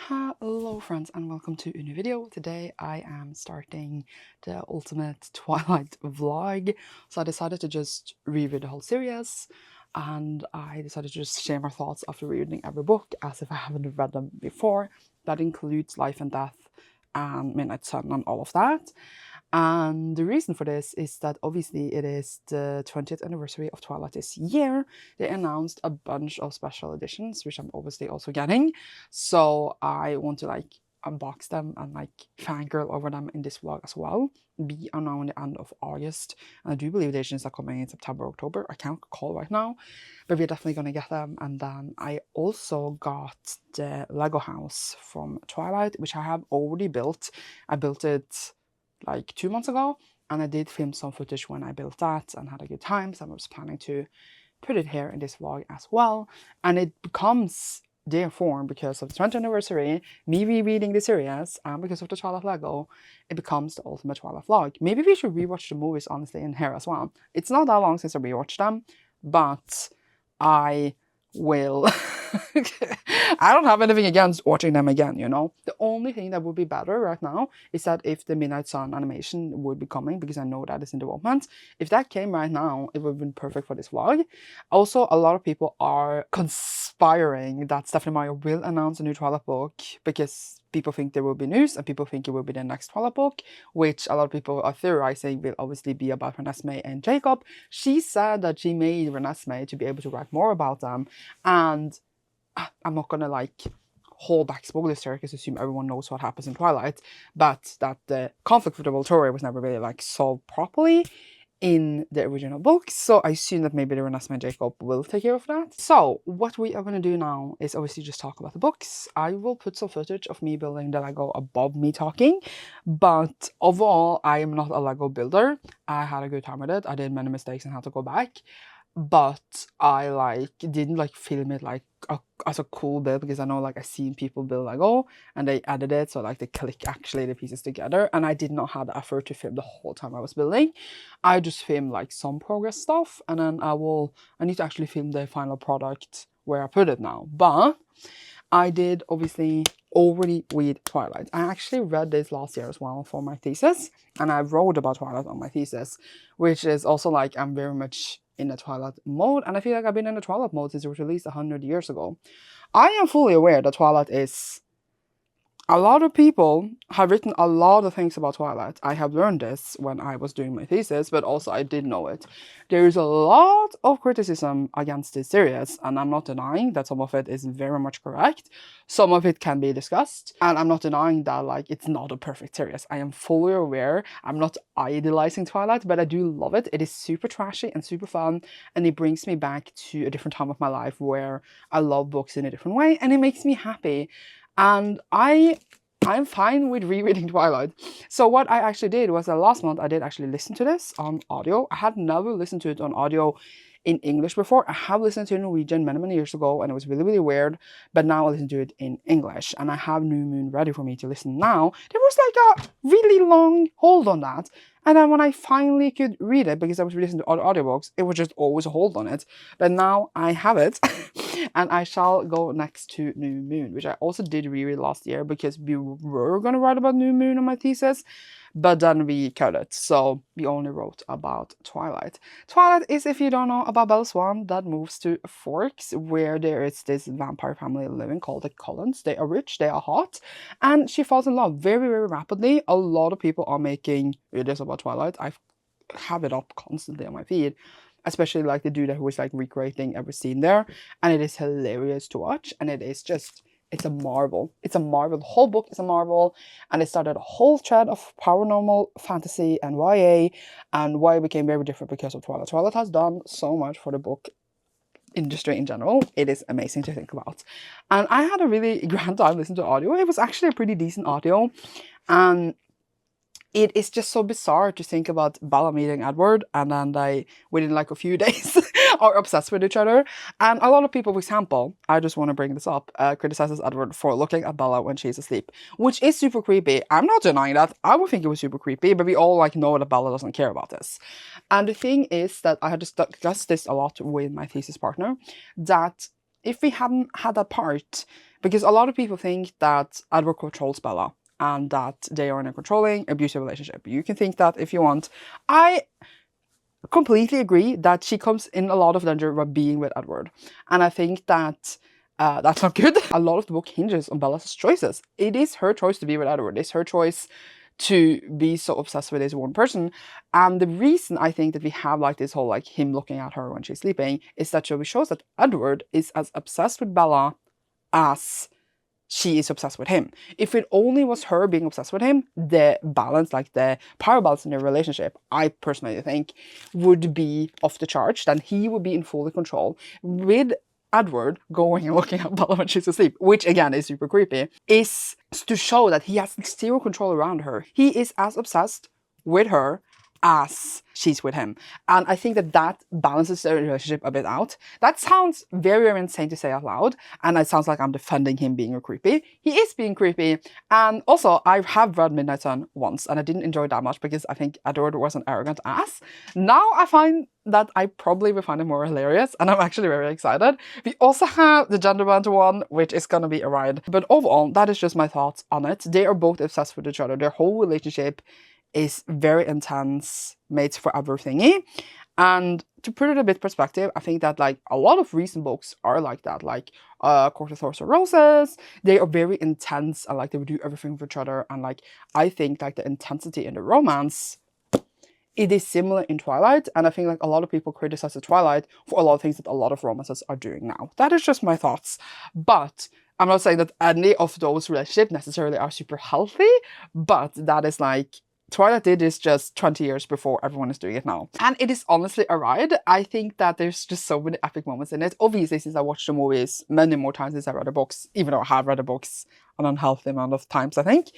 Hello friends and welcome to a new video. Today I am starting the ultimate Twilight vlog. So I decided to just reread the whole series and I decided to just share my thoughts after reading every book as if I haven't read them before. That includes Life and Death and Midnight Sun and all of that. And the reason for this is that obviously it is the 20th anniversary of Twilight this year. They announced a bunch of special editions, which I'm obviously also getting. So I want to unbox them and fangirl over them in this vlog as well. We are now in the end of August, and I do believe the editions are coming in September, October. I can't recall right now, but we're definitely gonna get them. And then I also got the Lego house from Twilight, which I have already built. I built it like 2 months ago, and I did film some footage when I built that and had a good time, so I was planning to put it here in this vlog as well. And it becomes therefore, because of the 20th anniversary, me rereading the series, and because of the Twilight Lego, it becomes the ultimate Twilight vlog. Maybe we should rewatch the movies honestly in here as well. It's not that long since I rewatched them, but I will I don't have anything against watching them again, you know. The only thing that would be better right now is that if the Midnight Sun animation would be coming, because I know that is in development. If that came right now, it would have been perfect for this vlog. Also, a lot of people are conspiring that Stephanie Meyer will announce a new Twilight book because people think there will be news and people think it will be the next Twilight book, which a lot of people are theorizing will obviously be about Renesmee and Jacob. She said that she made Renesmee to be able to write more about them, and I'm not gonna hold back spoilers here because I assume everyone knows what happens in Twilight, but that the conflict with the Volturi was never really solved properly in the original books, so I assume that maybe the Renesmee and Jacob will take care of that. So what we are going to do now is obviously just talk about the books. I will put some footage of me building the Lego above me talking, but overall I am not a Lego builder. I had a good time with it. I did many mistakes and had to go back, but I didn't film it as a cool build, because I know I seen people build Lego and they edit it so they click actually the pieces together, and I did not have the effort to film the whole time I was building. I just filmed some progress stuff, and then I need to actually film the final product where I put it now. But I did obviously already read Twilight. I actually read this last year as well for my thesis, and I wrote about Twilight on my thesis, which is also I'm very much in the Twilight mode, and I feel like I've been in the Twilight mode since it was released 100 years ago. I am fully aware that Twilight is... A lot of people have written a lot of things about Twilight. I have learned this when I was doing my thesis, but also I did know it. There is a lot of criticism against this series, and I'm not denying that some of it is very much correct. Some of it can be discussed, and I'm not denying that it's not a perfect series. I am fully aware. I'm not idolizing Twilight, but I do love it. It is super trashy and super fun, and it brings me back to a different time of my life where I love books in a different way, and it makes me happy. And I'm fine with rereading Twilight. So what I actually did was last month I did actually listen to this on audio. I had never listened to it on audio in English before. I have listened to Norwegian many years ago, and it was really weird. But now I listen to it in English, and I have New Moon ready for me to listen now. There was a really long hold on that. And then when I finally could read it, because I was listening to other audiobooks, it was just always a hold on it. But now I have it, and I shall go next to New Moon, which I also did reread last year because we were going to write about New Moon on my thesis, but then we cut it, so we only wrote about Twilight. Twilight is, if you don't know, about Bella Swan that moves to Forks, where there is this vampire family living called the Cullens. They are rich, they are hot, and she falls in love very rapidly. A lot of people are making videos about Twilight. I have it up constantly on my feed, especially the dude who was recreating every scene there, and it is hilarious to watch, and it is just... It's a marvel. It's a marvel. The whole book is a marvel. And it started a whole thread of paranormal fantasy and YA, and why it became very different because of Twilight. Twilight has done so much for the book industry in general. It is amazing to think about. And I had a really grand time listening to audio. It was actually a pretty decent audio. And it is just so bizarre to think about Bella meeting Edward, and then they, within a few days, are obsessed with each other. And a lot of people, for example, I just want to bring this up, criticizes Edward for looking at Bella when she's asleep, which is super creepy. I'm not denying that. I would think it was super creepy, but we all know that Bella doesn't care about this. And the thing is that I had discussed this a lot with my thesis partner, that if we hadn't had that part, Because a lot of people think that Edward controls Bella and that they are in a controlling, abusive relationship. You can think that if you want. I completely agree that she comes in a lot of danger by being with Edward. And I think that that's not good. A lot of the book hinges on Bella's choices. It is her choice to be with Edward. It's her choice to be so obsessed with this one person. And the reason I think that we have like this whole like him looking at her when she's sleeping is that it shows that Edward is as obsessed with Bella as she is obsessed with him. If it only was her being obsessed with him, the balance, like the power balance in their relationship, I personally think would be off the charts. Then he would be in full control. With Edward going and looking at Bella when she's asleep, which again is super creepy, is to show that he has zero control around her. He is as obsessed with her as she's with him. And I think that that balances their relationship a bit out. That sounds very, very insane to say out loud. And it sounds like I'm defending him being a creepy. He is being creepy. And also, I have read Midnight Sun once and I didn't enjoy it that much because I think Edward was an arrogant ass. Now I find that I probably will find it more hilarious and I'm actually very excited. We also have the gender banter one, which is gonna be a ride. But overall, that is just my thoughts on it. They are both obsessed with each other. Their whole relationship is very intense, mates forever thingy. And to put it a bit perspective, I think that like a lot of recent books are like that, like Court of Thorns and Roses. They are very intense and like they would do everything for each other. And like I think like the intensity in the romance, it is similar in Twilight. And I think like a lot of people criticize the Twilight for a lot of things that a lot of romances are doing now. That is just my thoughts. But I'm not saying that any of those relationships necessarily are super healthy, but that is like Twilight did this just 20 years before everyone is doing it now. And it is honestly a ride. I think that there's just so many epic moments in it. Obviously, since I watched the movies many more times since I read the books, even though I have read the books an unhealthy amount of times, I think.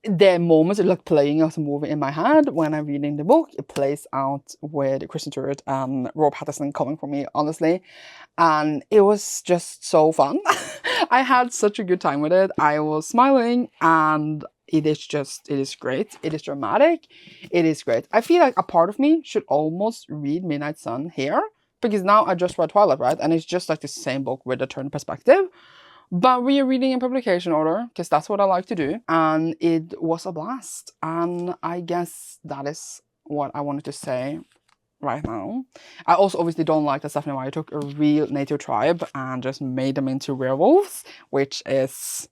The moments are like playing as a movie in my head when I'm reading the book. It plays out with Kristen Stewart and Rob Pattinson coming for me, honestly. And it was just so fun. I had such a good time with it. I was smiling and it is great. It is dramatic. It is great. I feel like a part of me should almost read Midnight Sun here because now I just read Twilight, right? And it's just like the same book with a turned perspective. But we are reading in publication order because that's what I like to do. And it was a blast. And I guess that is what I wanted to say right now. I also obviously don't like that Stephanie Meyer took a real native tribe and just made them into werewolves, which is...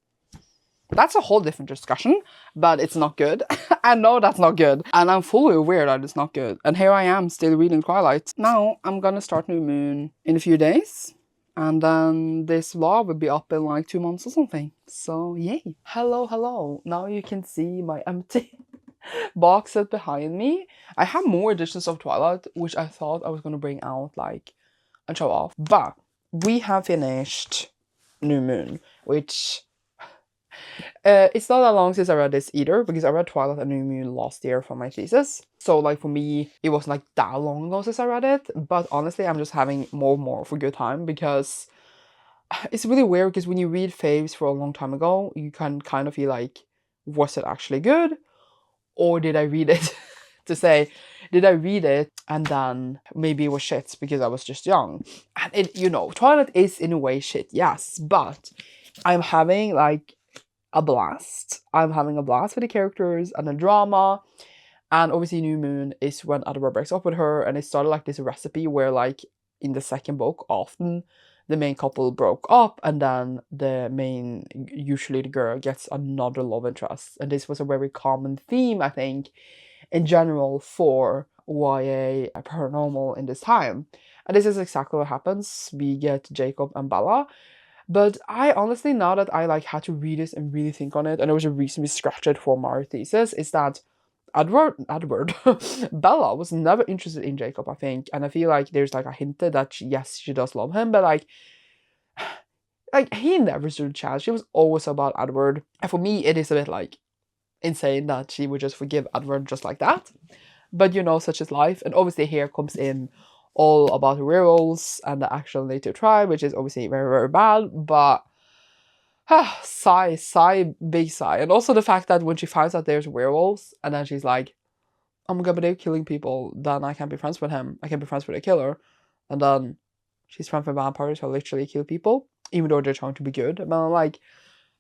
that's a whole different discussion, but it's not good. I know that's not good. And I'm fully aware that it's not good. And here I am still reading Twilight. Now I'm gonna start New Moon in a few days. And then this vlog will be up in like 2 months or something. So yay. Hello, hello. Now you can see my empty box set behind me. I have more editions of Twilight, which I thought I was gonna bring out like and show off. But we have finished New Moon, which... it's not that long since I read this either, because I read Twilight and New Moon last year for my thesis. So like for me, it wasn't like that long ago since I read it. But honestly, I'm just having more and more of a good time because it's really weird because when you read faves for a long time ago, you can kind of feel like, was it actually good? Or did I read it to say, did I read it and then maybe it was shit because I was just young? And it, you know, Twilight is in a way shit, yes, but I'm having like a blast. I'm having a blast with the characters and the drama. And obviously New Moon is when Edward breaks up with her, and it started like this recipe where like in the second book often the main couple broke up and then the main, usually the girl, gets another love interest. And this was a very common theme, I think, in general for YA paranormal in this time. And this is exactly what happens. We get Jacob and Bella. But I honestly, now that I like had to read this and really think on it, and there was a reason we scratched it for my thesis, is that Edward, Bella was never interested in Jacob, I think. And I feel like there's like a hint that yes, she does love him, but like he never stood a chance. She was always about Edward. And for me, it is a bit like insane that she would just forgive Edward just like that. But you know, such is life. And obviously here comes in all about the werewolves and the actual native tribe, which is obviously very, very bad, but sigh, big sigh. And also the fact that when she finds out there's werewolves and then she's like, oh my god, but they're killing people, then I can't be friends with him. I can't be friends with a killer. And then she's friends with vampires who literally kill people. even though they're trying to be good. But I'm like,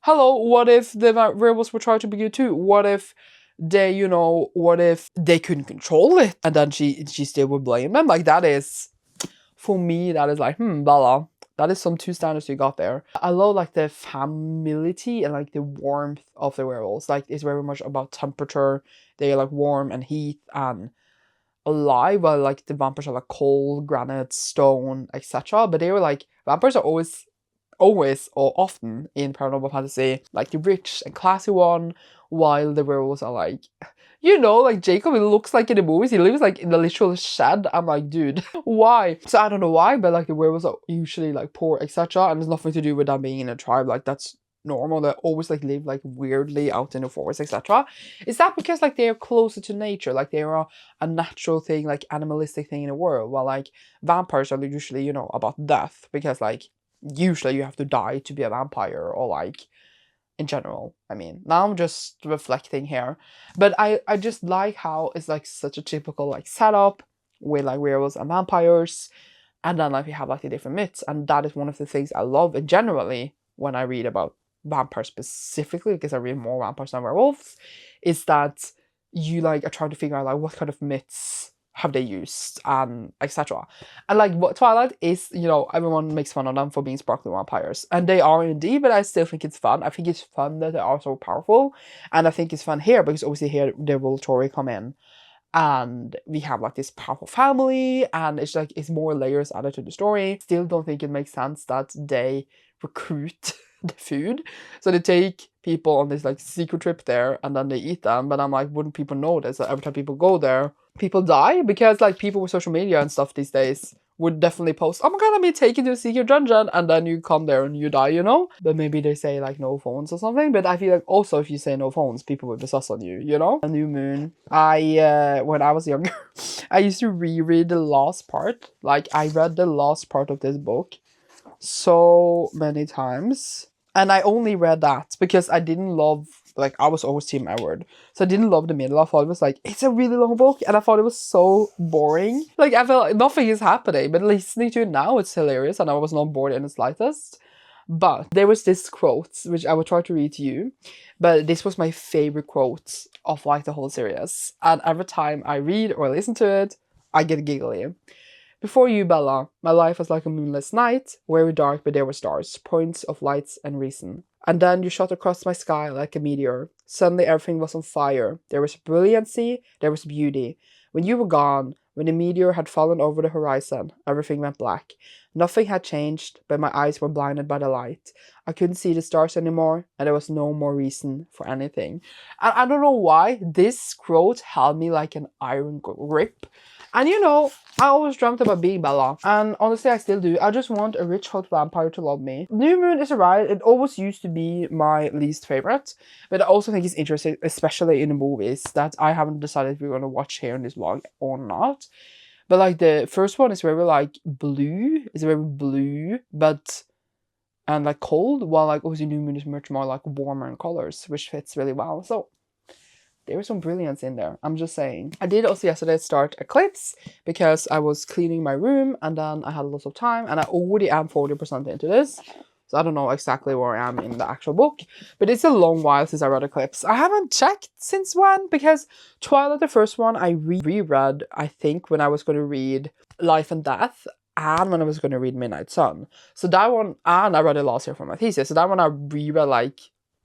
hello, what if the werewolves were trying to be good too? What if they, you know, what if they couldn't control it? And then she still would blame them? Like, that is, for me, that is like, Bella, that is some two standards you got there. I love like the familiarity and like the warmth of the werewolves. Like, it's very much about temperature. They're like warm and heat and alive, while like the vampires are like cold, granite, stone, etc. But they were like, vampires are always or often in paranormal fantasy like the rich and classy one, while the werewolves are like, you know, like Jacob, it looks like in the movies, he lives like in the literal shed. I'm like, dude, why? So I don't know why, but like the werewolves are usually like poor, etc. And there's nothing to do with them being in a tribe. Like, that's normal. They always like live like weirdly out in the forest, etc. Is that because like they're closer to nature, like they are a natural thing, like animalistic thing in the world, while like vampires are usually, you know, about death, because like usually you have to die to be a vampire, or like in general. I mean, now I'm just reflecting here, but I just like how it's like such a typical like setup with like werewolves and vampires, and then like we have like the different myths, and that is one of the things I love generally when I read about vampires specifically, because I read more vampires than werewolves, is that you like are trying to figure out like what kind of myths have they used, and etc. And like what Twilight is, you know, everyone makes fun of them for being sparkly vampires, and they are indeed, but I still think it's fun. I think it's fun that they are so powerful, and I think it's fun here because obviously here the Volturi come in, and we have like this powerful family, and it's like it's more layers added to the story. Still don't think it makes sense that they recruit the food, so they take people on this like secret trip there and then they eat them. But I'm like, wouldn't people notice that every time people go there, people die? Because like people with social media and stuff these days would definitely post, oh my god, I'm being taken to a secret dungeon, and then you come there and you die, you know? But maybe they say like no phones or something. But I feel like also if you say no phones, people will be sus on you, you know? A new moon. When I was younger, I used to reread the last part. Like, I read the last part of this book so many times, and I only read that because I didn't love, like, I was always Team Edward, so I didn't love the middle. I thought it was like, it's a really long book, and I thought it was so boring. Like, I felt like nothing is happening, but listening to it now, it's hilarious, and I was not bored in the slightest. But there was this quote, which I will try to read to you, but this was my favorite quote of like the whole series, and every time I read or listen to it, I get giggly. Before you, Bella, my life was like a moonless night, very dark, but there were stars, points of lights and reason. And then you shot across my sky like a meteor. Suddenly everything was on fire. There was brilliancy, there was beauty. When you were gone, when the meteor had fallen over the horizon, everything went black. Nothing had changed, but my eyes were blinded by the light. I couldn't see the stars anymore, and there was no more reason for anything. And I don't know why, this quote held me like an iron grip. And you know, I always dreamt about being Bella, and honestly I still do. I just want a rich hot vampire to love me. New Moon is alright, it always used to be my least favorite, but I also think it's interesting, especially in the movies, that I haven't decided if we're going to watch here in this vlog or not. But like the first one is very like blue, it's very blue, but and like cold, while like obviously New Moon is much more like warmer in colors, which fits really well. So there was some brilliance in there, I'm just saying. I did also yesterday start Eclipse because I was cleaning my room, and then I had lots of time, and I already am 40% into this. So I don't know exactly where I am in the actual book, but it's a long while since I read Eclipse. I haven't checked since when, because Twilight, the first one, I reread, I think, when I was going to read Life and Death, and when I was going to read Midnight Sun. So that one, and I read it last year for my thesis, so that one I reread like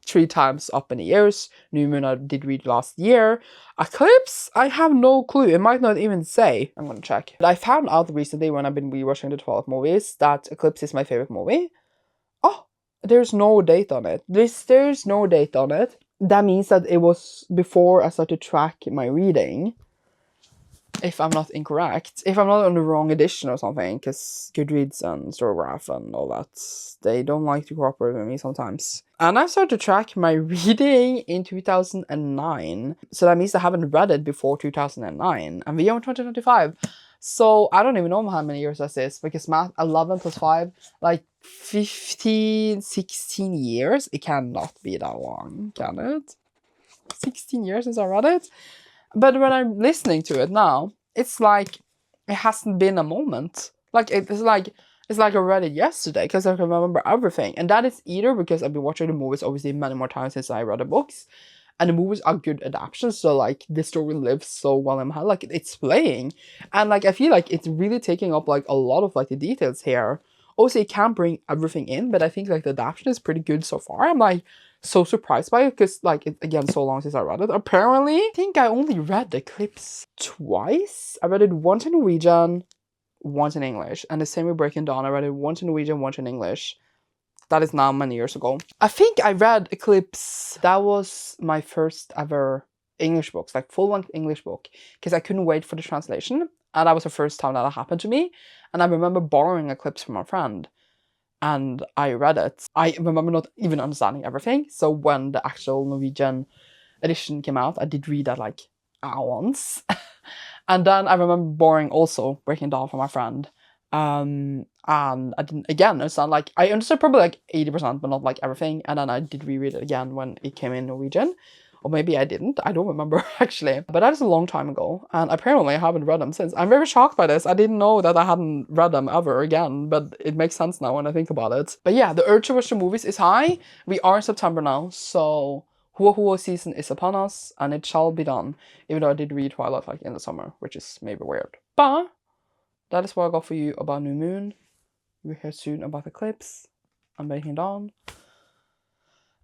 3 times up in the years. New Moon I did read last year. Eclipse, I have no clue. It might not even say. I'm gonna check. But I found out recently when I've been rewatching the 12 movies that Eclipse is my favorite movie. Oh, there's no date on it. There's no date on it. That means that it was before I started to track my reading. If I'm not incorrect. If I'm not on the wrong edition or something, because Goodreads and Storygraph and all that, they don't like to cooperate with me sometimes. And I started to track my reading in 2009. So that means I haven't read it before 2009. And we are in 2025. So I don't even know how many years this is, because math, 11 plus 5, like 15, 16 years? It cannot be that long, can it? 16 years since I read it? But when I'm listening to it now, it's like it hasn't been a moment. Like, it's like It's like I read it yesterday because I can remember everything. And that is either because I've been watching the movies obviously many more times since I read the books. And the movies are good adaptations, so like the story lives so well in my head, like it's playing. And like I feel like it's really taking up like a lot of like the details here. Obviously it can't bring everything in, but I think like the adaptation is pretty good so far. I'm like so surprised by it because like it's again so long since I read it. Apparently, I think I only read the clips twice. I read it once in Norwegian, once in English. And the same with Breaking Dawn. I read it once in Norwegian, once in English. That is now many years ago. I think I read Eclipse. That was my first ever English books, like full-length English book, because I couldn't wait for the translation. And that was the first time that happened to me. And I remember borrowing Eclipse from a friend. And I read it. I remember not even understanding everything. So when the actual Norwegian edition came out, I did read that like once. And then I remember borrowing also Breaking Dawn from my friend. And I didn't, again, understand, like, I understood probably like 80%, but not like everything. And then I did reread it again when it came in Norwegian. Or maybe I didn't. I don't remember actually. But that is a long time ago. And apparently I haven't read them since. I'm very shocked by this. I didn't know that I hadn't read them ever again. But it makes sense now when I think about it. But yeah, the urge to watch the movies is high. We are in September now. So Hua Hua season is upon us. And it shall be done. Even though I did read Twilight like in the summer. Which is maybe weird. But that is what I got for you about New Moon. We'll hear soon about Eclipse and Breaking Dawn.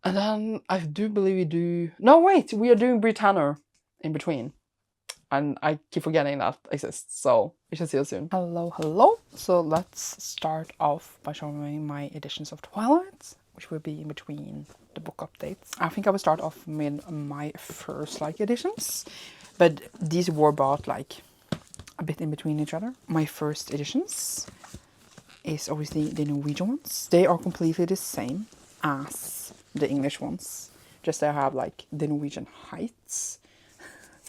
And then I do believe we do... No, wait! We are doing Britannia in between. And I keep forgetting that exists. So we shall see you soon. Hello, hello! So let's start off by showing my editions of Twilight, which will be in between the book updates. I think I will start off with my first like editions. But these were bought like a bit in between each other. My first editions is obviously the Norwegian ones. They are completely the same as the English ones. Just I have like the Norwegian heights.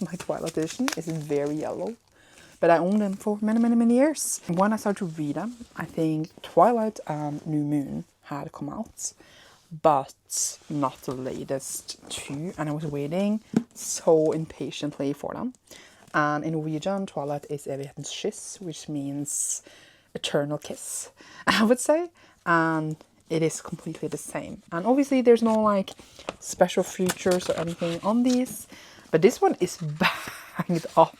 My Twilight edition is very yellow. But I owned them for many years. When I started to read them, I think Twilight and New Moon had come out. But not the latest two. And I was waiting so impatiently for them. And in Norwegian, Twilight is Evighetens kyss, which means eternal kiss, I would say. And it is completely the same. And obviously there's no like special features or anything on these. But this one is banged up.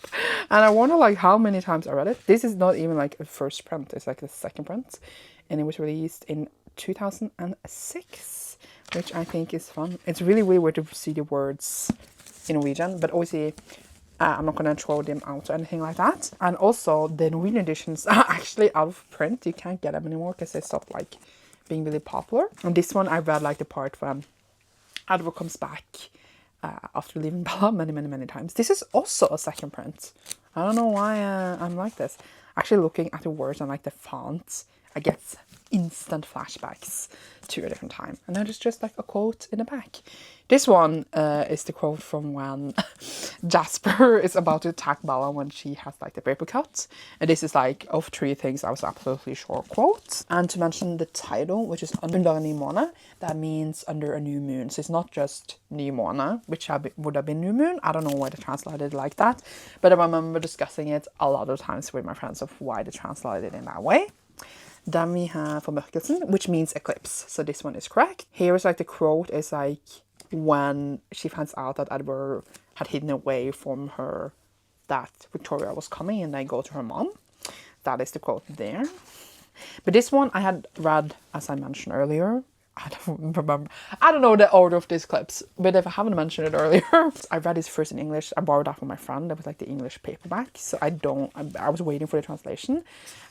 And I wonder like how many times I read it. This is not even like a first print. It's like the second print. And it was released in 2006. Which I think is fun. It's really weird to see the words in Norwegian. But obviously... I'm not going to throw them out or anything like that. And also, the Norwegian editions are actually out of print. You can't get them anymore because they stopped like being really popular. And this one, I read like the part when Edward comes back after leaving Bella many times. This is also a second print. I don't know why I'm like this. Actually, looking at the words and like the font, I get instant flashbacks to a different time. And then there's just like a quote in the back. This one is the quote from when Jasper is about to attack Bella when she has like the paper cut. And this is like of three things I was absolutely sure quote. And to mention the title, which is Under en ny måne, that means under a new moon. So it's not just ny måne, which would have been new moon. I don't know why they translated it like that. But I remember discussing it a lot of times with my friends of why they translated it in that way. Then we have Formørkelsen, which means eclipse. So this one is correct. Here is like the quote is like when she finds out that Edward had hidden away from her that Victoria was coming and they go to her mom. That is the quote there. But this one I had read, as I mentioned earlier. I don't remember. I don't know the order of these clips, but if I haven't mentioned it earlier, I read this first in English. I borrowed that from my friend. That was like the English paperback. So I was waiting for the translation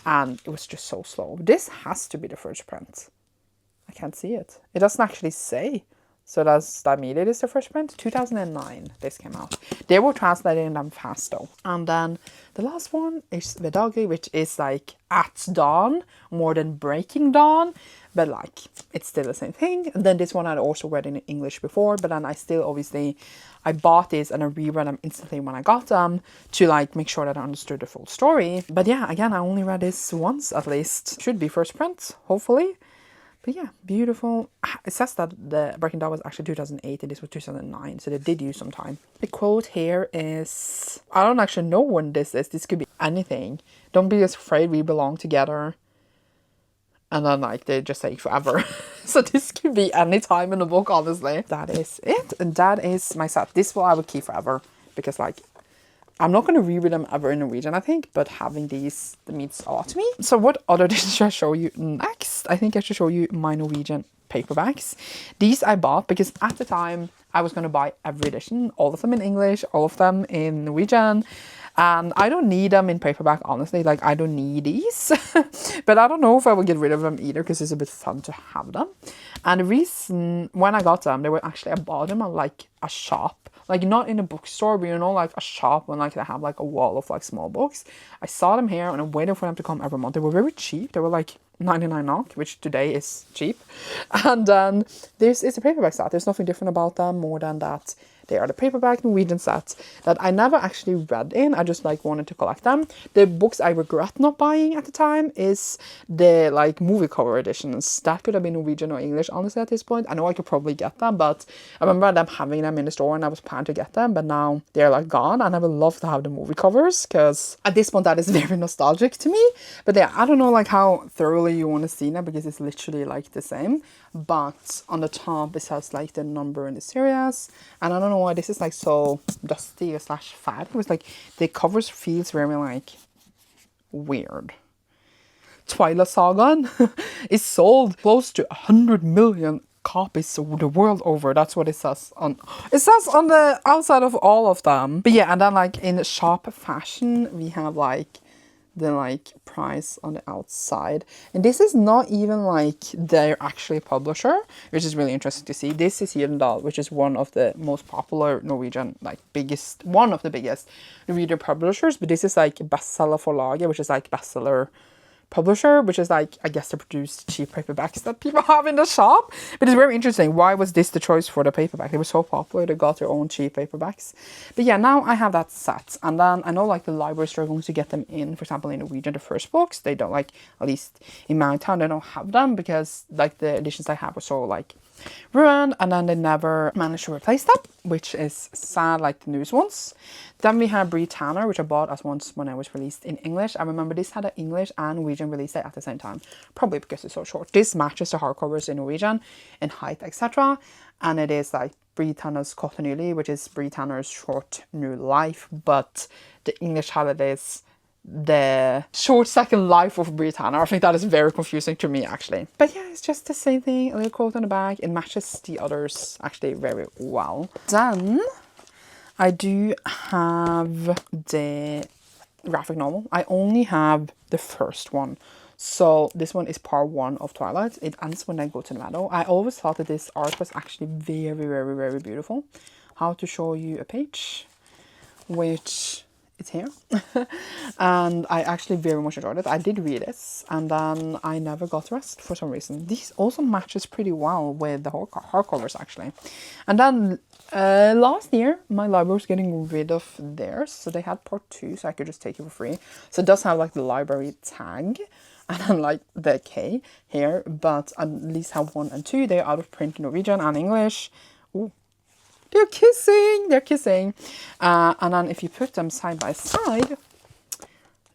and it was just so slow. This has to be the first print. I can't see it. It doesn't actually say. So does that mean it is the first print? 2009 this came out. They were translating them fast though. And then the last one is Vedagi, which is like at dawn more than breaking dawn. But like, it's still the same thing. And then this one I'd also read in English before. But then I still obviously, I bought this and I reread them instantly when I got them. To like make sure that I understood the full story. But yeah, again, I only read this once at least. Should be first print, hopefully. But yeah, beautiful. It says that the Breaking Dawn was actually 2008 and this was 2009. So they did use some time. The quote here is, I don't actually know when this is. This could be anything. Don't be afraid, we belong together. And then like they just take forever. So this could be any time in the book, honestly. That is it. And that is my set. This will I would keep forever, because like I'm not going to reread them ever in Norwegian, I think, but having these means a lot to me. So what other dishes should I show you next? I think I should show you my Norwegian paperbacks. These I bought because at the time I was going to buy every edition, all of them in English, all of them in Norwegian. And I don't need them in paperback, honestly. Like, I don't need these. But I don't know if I will get rid of them either, because it's a bit fun to have them. And the reason, when I got them, they were actually, I bought them at like a shop. Like, not in a bookstore, but you know, like a shop when like they have like a wall of like small books. I saw them here and I waited for them to come every month. They were very cheap. They were like 99 NOK, which today is cheap. And then this is a paperback set. There's nothing different about them more than that they are the paperback Norwegian sets that I never actually read in. I just like wanted to collect them. The books I regret not buying at the time is the like movie cover editions. That could have been Norwegian or English, honestly, at this point. I know I could probably get them, but I remember them having them in the store and I was planning to get them, but now they're like gone. And I would love to have the movie covers, because at this point that is very nostalgic to me. But yeah, I don't know like how thoroughly you want to see them, because it's literally like the same. But on the top it says like the number in the series, and I don't know why this is like so dusty or / fat. It was like the covers feels very like weird. Twilight Saga is sold close to 100 million copies the world over. That's what it says on the outside of all of them. But yeah, and then like in shop fashion we have like the like price on the outside, and this is not even like their actually publisher, which is really interesting to see. This is Gyldendal, which is one of the most popular Norwegian, like one of the biggest Norwegian publishers, but this is like bestseller forlaget, which is like bestseller publisher, which is like, I guess, to produce cheap paperbacks that people have in the shop. But it's very interesting. Why was this the choice for the paperback? They were so popular, they got their own cheap paperbacks. But yeah, now I have that set. And then I know like the libraries struggling to get them in, for example, in Norwegian, the first books. They don't like, at least in my town, they don't have them, because like the editions I have were so like ruined, and then they never managed to replace them, which is sad, like the newest ones. Then we have Bree Tanner, which I bought as once when it was released in English. I remember this had an English and Norwegian release date at the same time, probably because it's so short. This matches the hardcovers in Norwegian in height, etc. And it is like Bree Tanner's Continually, which is Bree Tanner's short new life, but the English holidays the short second life of Bree Tanner. I think that is very confusing to me, actually. But yeah, it's just the same thing. A little quote on the back. It matches the others actually very well. Then I do have the graphic novel. I only have the first one. So this one is part 1 of Twilight. It ends when I go to the meadow. I always thought that this art was actually very, very, very beautiful. How to show you a page, which it's here. And I actually very much enjoyed it. I did read this, and then I never got the rest for some reason. This also matches pretty well with the hardcovers, actually. And then last year my library was getting rid of theirs, so they had part 2, so I could just take it for free. So it does have like the library tag and then like the K here, but at least have 1 and 2. They're out of print in Norwegian and English. Ooh. They're kissing. And then if you put them side by side,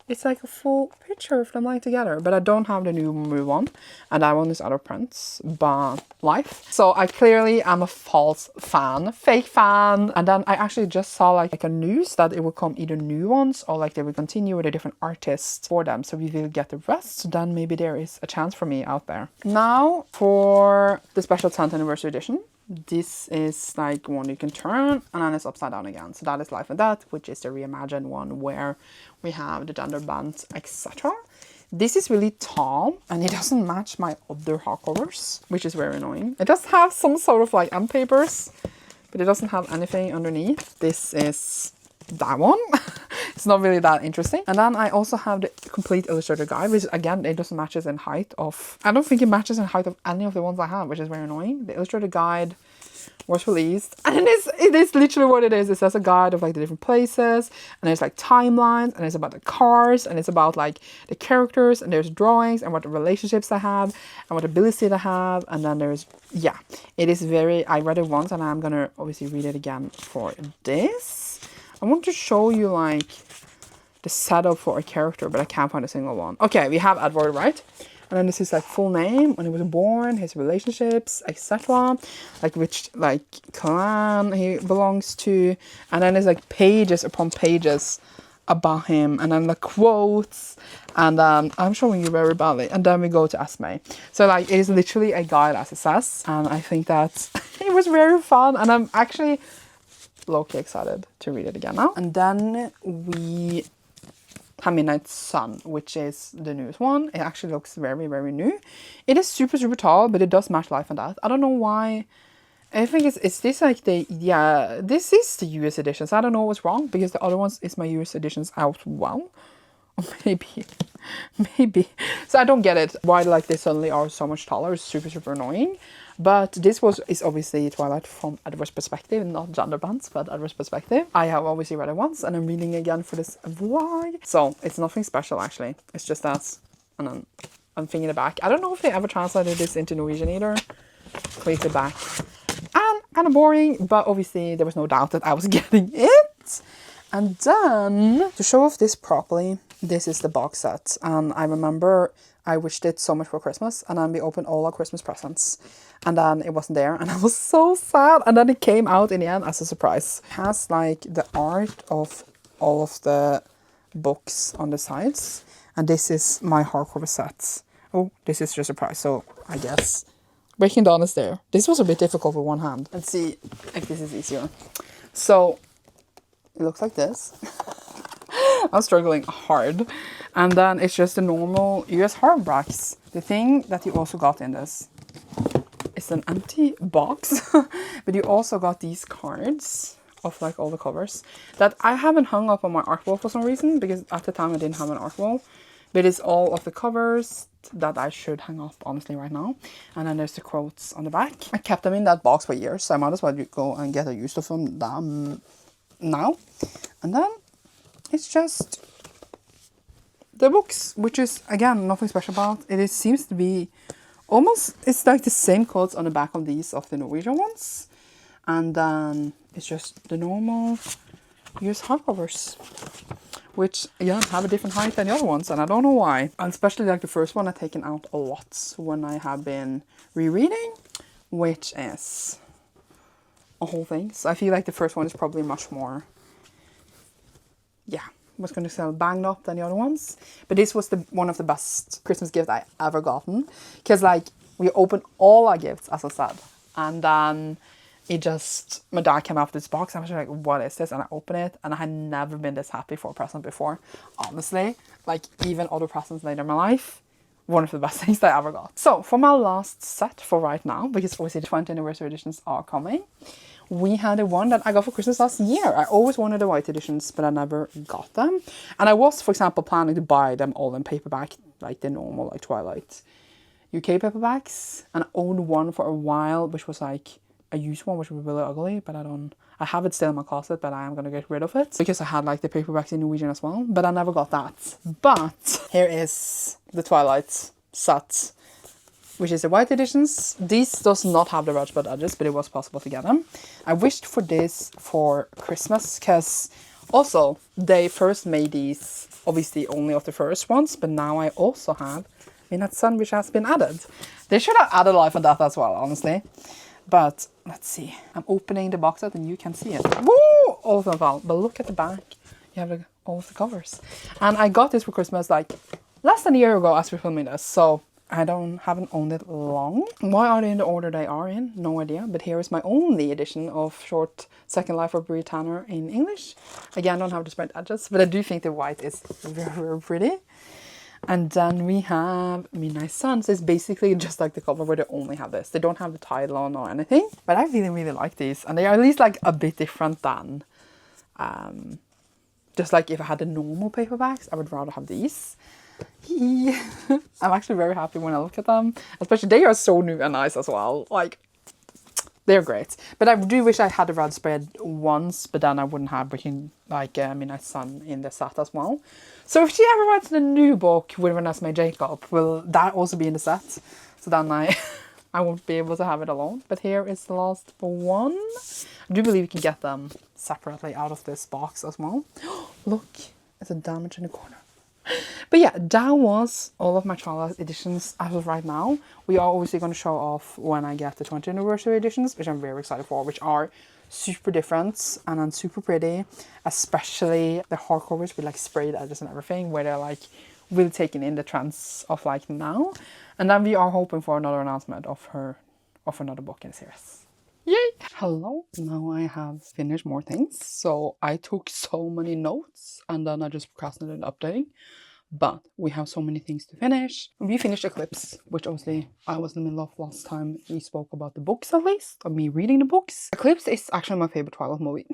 it's like a full picture of them lying together. But I don't have the new one, and that one is out of print, but life. So I clearly am a false fan, fake fan. And then I actually just saw like a news that it will come either new ones or like they will continue with a different artist for them. So we will get the rest. So then maybe there is a chance for me out there. Now for the special 10th anniversary edition. This is like one you can turn, and then it's upside down again. So that is Life and Death, which is the reimagined one where we have the gender bands, etc. This is really tall, and it doesn't match my other hardcovers, which is very annoying. It does have some sort of like end papers, but it doesn't have anything underneath. This is that one. It's not really that interesting. And then I also have the complete illustrated guide, which again, it doesn't matches in height of, I don't think it matches in height of any of the ones I have, which is very annoying. The illustrated guide was released, and it is literally what it is. It says a guide of like the different places, and there's like timelines, and it's about the cars, and it's about like the characters, and there's drawings and what the relationships they have and what ability they have. And then there's, yeah, it is very, I read it once and I'm gonna obviously read it again for this. I want to show you like the setup for a character, but I can't find a single one. Okay, we have Edward, right? And then this is like full name, when he was born, his relationships, etc. Like which like clan he belongs to. And then there's like pages upon pages about him, and then the quotes, and I'm showing you very badly, and then we go to ACEDEMY. So like it is literally a guide, as it says, and I think that it was very fun, and I'm actually low-key excited to read it again now. And then we have Midnight Sun, which is the newest one. It actually looks very, very new. It is super, super tall, but it does match Life and Death. I don't know why. I think it's this like the, yeah, this is the US editions. I don't know what's wrong, because the other ones is my US editions out well. Or maybe. So I don't get it. Why like they suddenly are so much taller. It's super, super annoying. But this is obviously Twilight from adverse perspective, not gender bands, but adverse perspective. I have obviously read it once, and I'm reading again for this vlog. So it's nothing special actually. It's just that, and then I'm thinking it back. I don't know if they ever translated this into Norwegian either. Click it back. And kind of boring, but obviously there was no doubt that I was getting it. And then, to show off this properly, this is the box set. And I remember I wished it so much for Christmas, and then we opened all our Christmas presents, and then it wasn't there, and I was so sad. And then it came out in the end as a surprise. It has like the art of all of the books on the sides, and this is my hardcover set. Oh, this is just a prize, so I guess Breaking Dawn is there. This was a bit difficult with one hand. Let's see if this is easier. So it looks like this. I'm struggling hard. And then it's just the normal US hardbacks. The thing that you also got in this is an empty box, but you also got these cards of like all the covers that I haven't hung up on my art wall for some reason, because at the time I didn't have an art wall. But it's all of the covers that I should hang up honestly right now. And then there's the quotes on the back. I kept them in that box for years, so I might as well go and get a use of them now. And then it's just the books, which is again nothing special about it. It seems to be almost, it's like the same quotes on the back of these of the Norwegian ones. And then it's just the normal US hardcovers, which again have a different height than the other ones, and I don't know why. And especially like the first one I've taken out a lot when I have been rereading, which is a whole thing. So I feel like the first one is probably much more, yeah, was going to say banged up than the other ones. But this was one of the best Christmas gifts I ever gotten, because like we opened all our gifts, as I said, and then it just, my dad came out of this box, and I was like, what is this? And I opened it, and I had never been this happy for a present before. Honestly, like even other presents later in my life, one of the best things that I ever got. So for my last set for right now, because obviously the 20th anniversary editions are coming, we had the one that I got for Christmas last year. I always wanted the white editions, but I never got them. And I was, for example, planning to buy them all in paperback, like the normal, like Twilight UK paperbacks. And I owned one for a while, which was like a used one, which was really ugly, but I have it still in my closet, but I am going to get rid of it because I had like the paperbacks in Norwegian as well, but I never got that. But here is the Twilight set, which is the white editions. These does not have the red spot edges, but it was possible to get them. I wished for this for Christmas, because also they first made these obviously only of the first ones, but now I also have Midnight Sun, which has been added. They should have added Life and Death as well, honestly. But let's see. I'm opening the box set and you can see it. Woo! All of them fell. But look at the back. You have all of the covers. And I got this for Christmas like less than a year ago as we're filming this. So I haven't owned it long. Why are they in the order they are in? No idea. But here is my only edition of Short Second Life of Brie Tanner in English. Again, I don't have the spread edges, but I do think the white is very, very pretty. And then we have Midnight Sun. So it's basically just like the cover where they only have this. They don't have the title on or anything. But I really, really like these. And they are at least like a bit different than just like if I had the normal paperbacks, I would rather have these. I'm actually very happy when I look at them. Especially they are so new and nice as well. Like, they're great. But I do wish I had the red spread once, but then I wouldn't have Breaking like Midnight Sun in the set as well. So if she ever writes a new book with Vanessa May Jacob, will that also be in the set? So then I won't be able to have it alone. But here is the last one. I do believe you can get them separately out of this box as well. Look, it's a damage in the corner. But yeah, that was all of my Twilight editions as of right now. We are obviously going to show off when I get the 20th anniversary editions, which I'm very excited for, which are super different and then super pretty, especially the hardcovers with like sprayed edges and everything, where they're like really taking in the trends of like now. And then we are hoping for another announcement of another book in the series. Yay! Hello, now I have finished more things. So I took so many notes and then I just procrastinated updating. But we have so many things to finish. We finished Eclipse, which obviously I was in the middle of last time we spoke about the books, at least, of me reading the books. Eclipse is actually my favorite Twilight movie.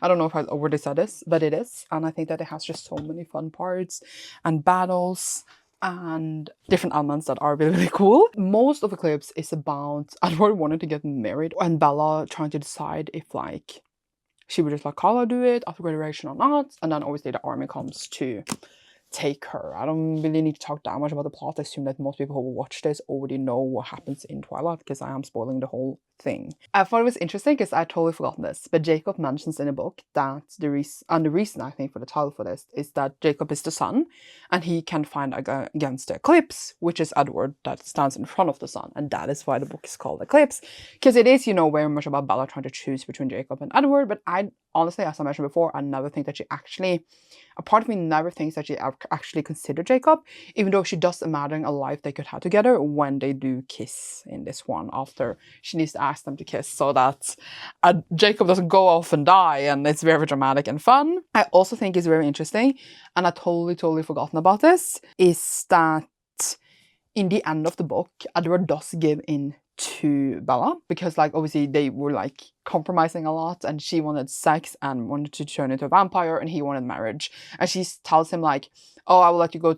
I don't know if I already said this, but it is. And I think that it has just so many fun parts and battles and different elements that are really, really cool. Most of Eclipse is about Edward wanting to get married and Bella trying to decide if like she would just let Carla do it after graduation or not. And then obviously the army comes to take her. I don't really need to talk that much about the plot. I assume that most people who will watch this already know what happens in Twilight because I am spoiling the whole thing. I thought it was interesting because I totally forgotten this, but Jacob mentions in the book that the reason I think for the title for this is that Jacob is the sun and he can find against the eclipse, which is Edward that stands in front of the sun, and that is why the book is called Eclipse, because it is, you know, very much about Bella trying to choose between Jacob and Edward. But I honestly, as I mentioned before, I never think that she actually, a part of me never thinks that she actually considered Jacob, even though she does imagine a life they could have together when they do kiss in this one after she needs to ask them to kiss so that Jacob doesn't go off and die, and it's very dramatic and fun. I also think it's very interesting, and I totally forgotten about this, is that in the end of the book, Edward does give in to Bella because like obviously they were like compromising a lot and she wanted sex and wanted to turn into a vampire and he wanted marriage, and she tells him like, oh, I will let you go,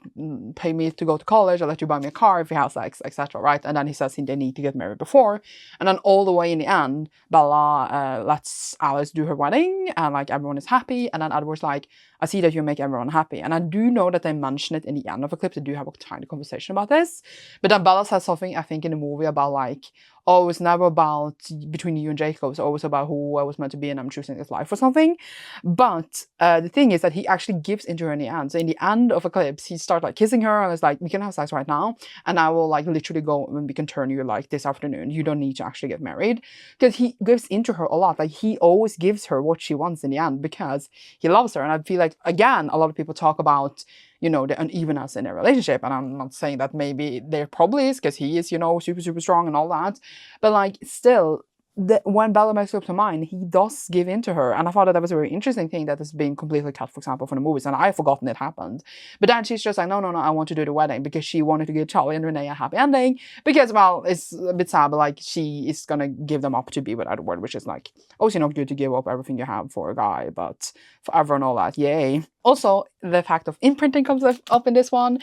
pay me to go to college, I'll let you buy me a car if you have sex, etc., right? And then he says they need to get married before, and then all the way in the end Bella lets Alice do her wedding and like everyone is happy, and then Edward's like, I see that you make everyone happy. And I do know that they mention it in the end of Eclipse. They do have a tiny conversation about this, but then Bella says something I think in the movie about like, oh, it's never about between you and Jacob, it's always about who I was meant to be and I'm choosing this life or something. But the thing is that he actually gives into her in the end. So in the end of Eclipse, he starts like kissing her and is like, we can have sex right now and I will like literally go and we can turn you like this afternoon. You don't need to actually get married, because he gives into her a lot. Like he always gives her what she wants in the end because he loves her. And I feel like, again, a lot of people talk about, you know, the unevenness in their relationship, and I'm not saying that maybe there probably is, because he is, you know, super strong and all that, but like still, when Bella makes up her mind, he does give in to her. And I thought that was a very interesting thing that has been completely cut, for example, from the movies, and I had forgotten it happened. But then she's just like, no, I want to do the wedding, because she wanted to give Charlie and Renee a happy ending, because, well, it's a bit sad, but like she is gonna give them up to be with Edward, which is like, obviously not good to give up everything you have for a guy, but forever and all that, yay. Also, the fact of imprinting comes up in this one,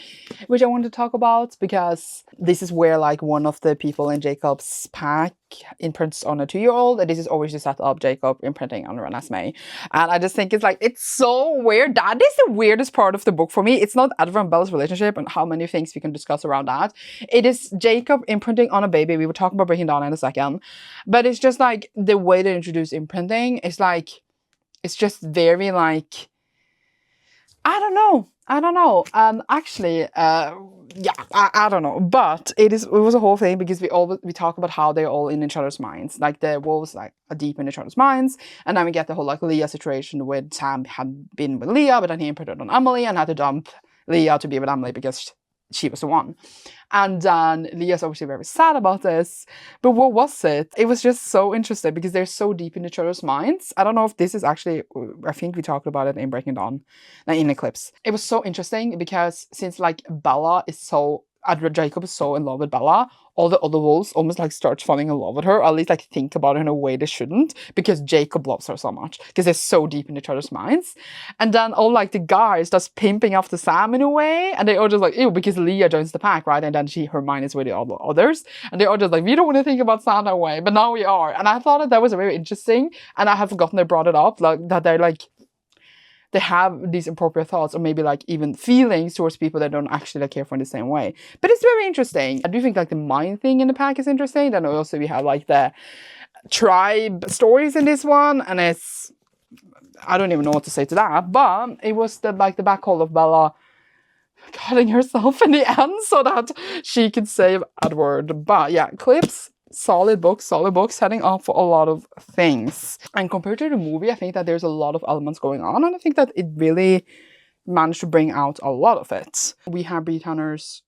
which I wanted to talk about, because this is where like one of the people in Jacob's pack imprints on a 2-year-old, and this is always just set up Jacob imprinting on Renesmee. And I just think it's like, it's so weird. That is the weirdest part of the book for me. It's not Edward and Bella's relationship and how many things we can discuss around that. It is Jacob imprinting on a baby. We will talk about Breaking Dawn in a second. But it's just like the way they introduce imprinting is like, it's just very like, I don't know. Actually, yeah, I don't know. But it was a whole thing, because we talk about how they're all in each other's minds. Like the wolves like are deep in each other's minds, and then we get the whole like Leah situation where Sam had been with Leah, but then he imprinted on Emily and had to dump Leah to be with Emily because she was the one. And then Leah's obviously very sad about this. But what was it? It was just so interesting because they're so deep in each other's minds. I don't know if this is actually, I think we talked about it in Breaking Dawn, in Eclipse. It was so interesting because since like Bella is so, Edward Jacob is so in love with Bella, all the other wolves almost like start falling in love with her, or at least like think about her in a way they shouldn't, because Jacob loves her so much, because they're so deep in each other's minds. And then all like the guys just pimping off the Sam in a way, and they all just like, ew, because Leah joins the pack, right? And then her mind is with the others, and they all just like, we don't want to think about Sam that way, but now we are. And I thought that was very interesting, and I had forgotten they brought it up, like that they're like, they have these inappropriate thoughts, or maybe like even feelings towards people that don't actually like care for in the same way. But it's very interesting. I do think like the mind thing in the pack is interesting. Then also we have like the tribe stories in this one, and it's, I don't even know what to say to that. But it was the back hole of Bella cutting herself in the end so that she could save Edward. But yeah, Clips, solid book, setting up for a lot of things. And compared to the movie, I think that there's a lot of elements going on, and I think that it really managed to bring out a lot of it. We have Bree Tanner's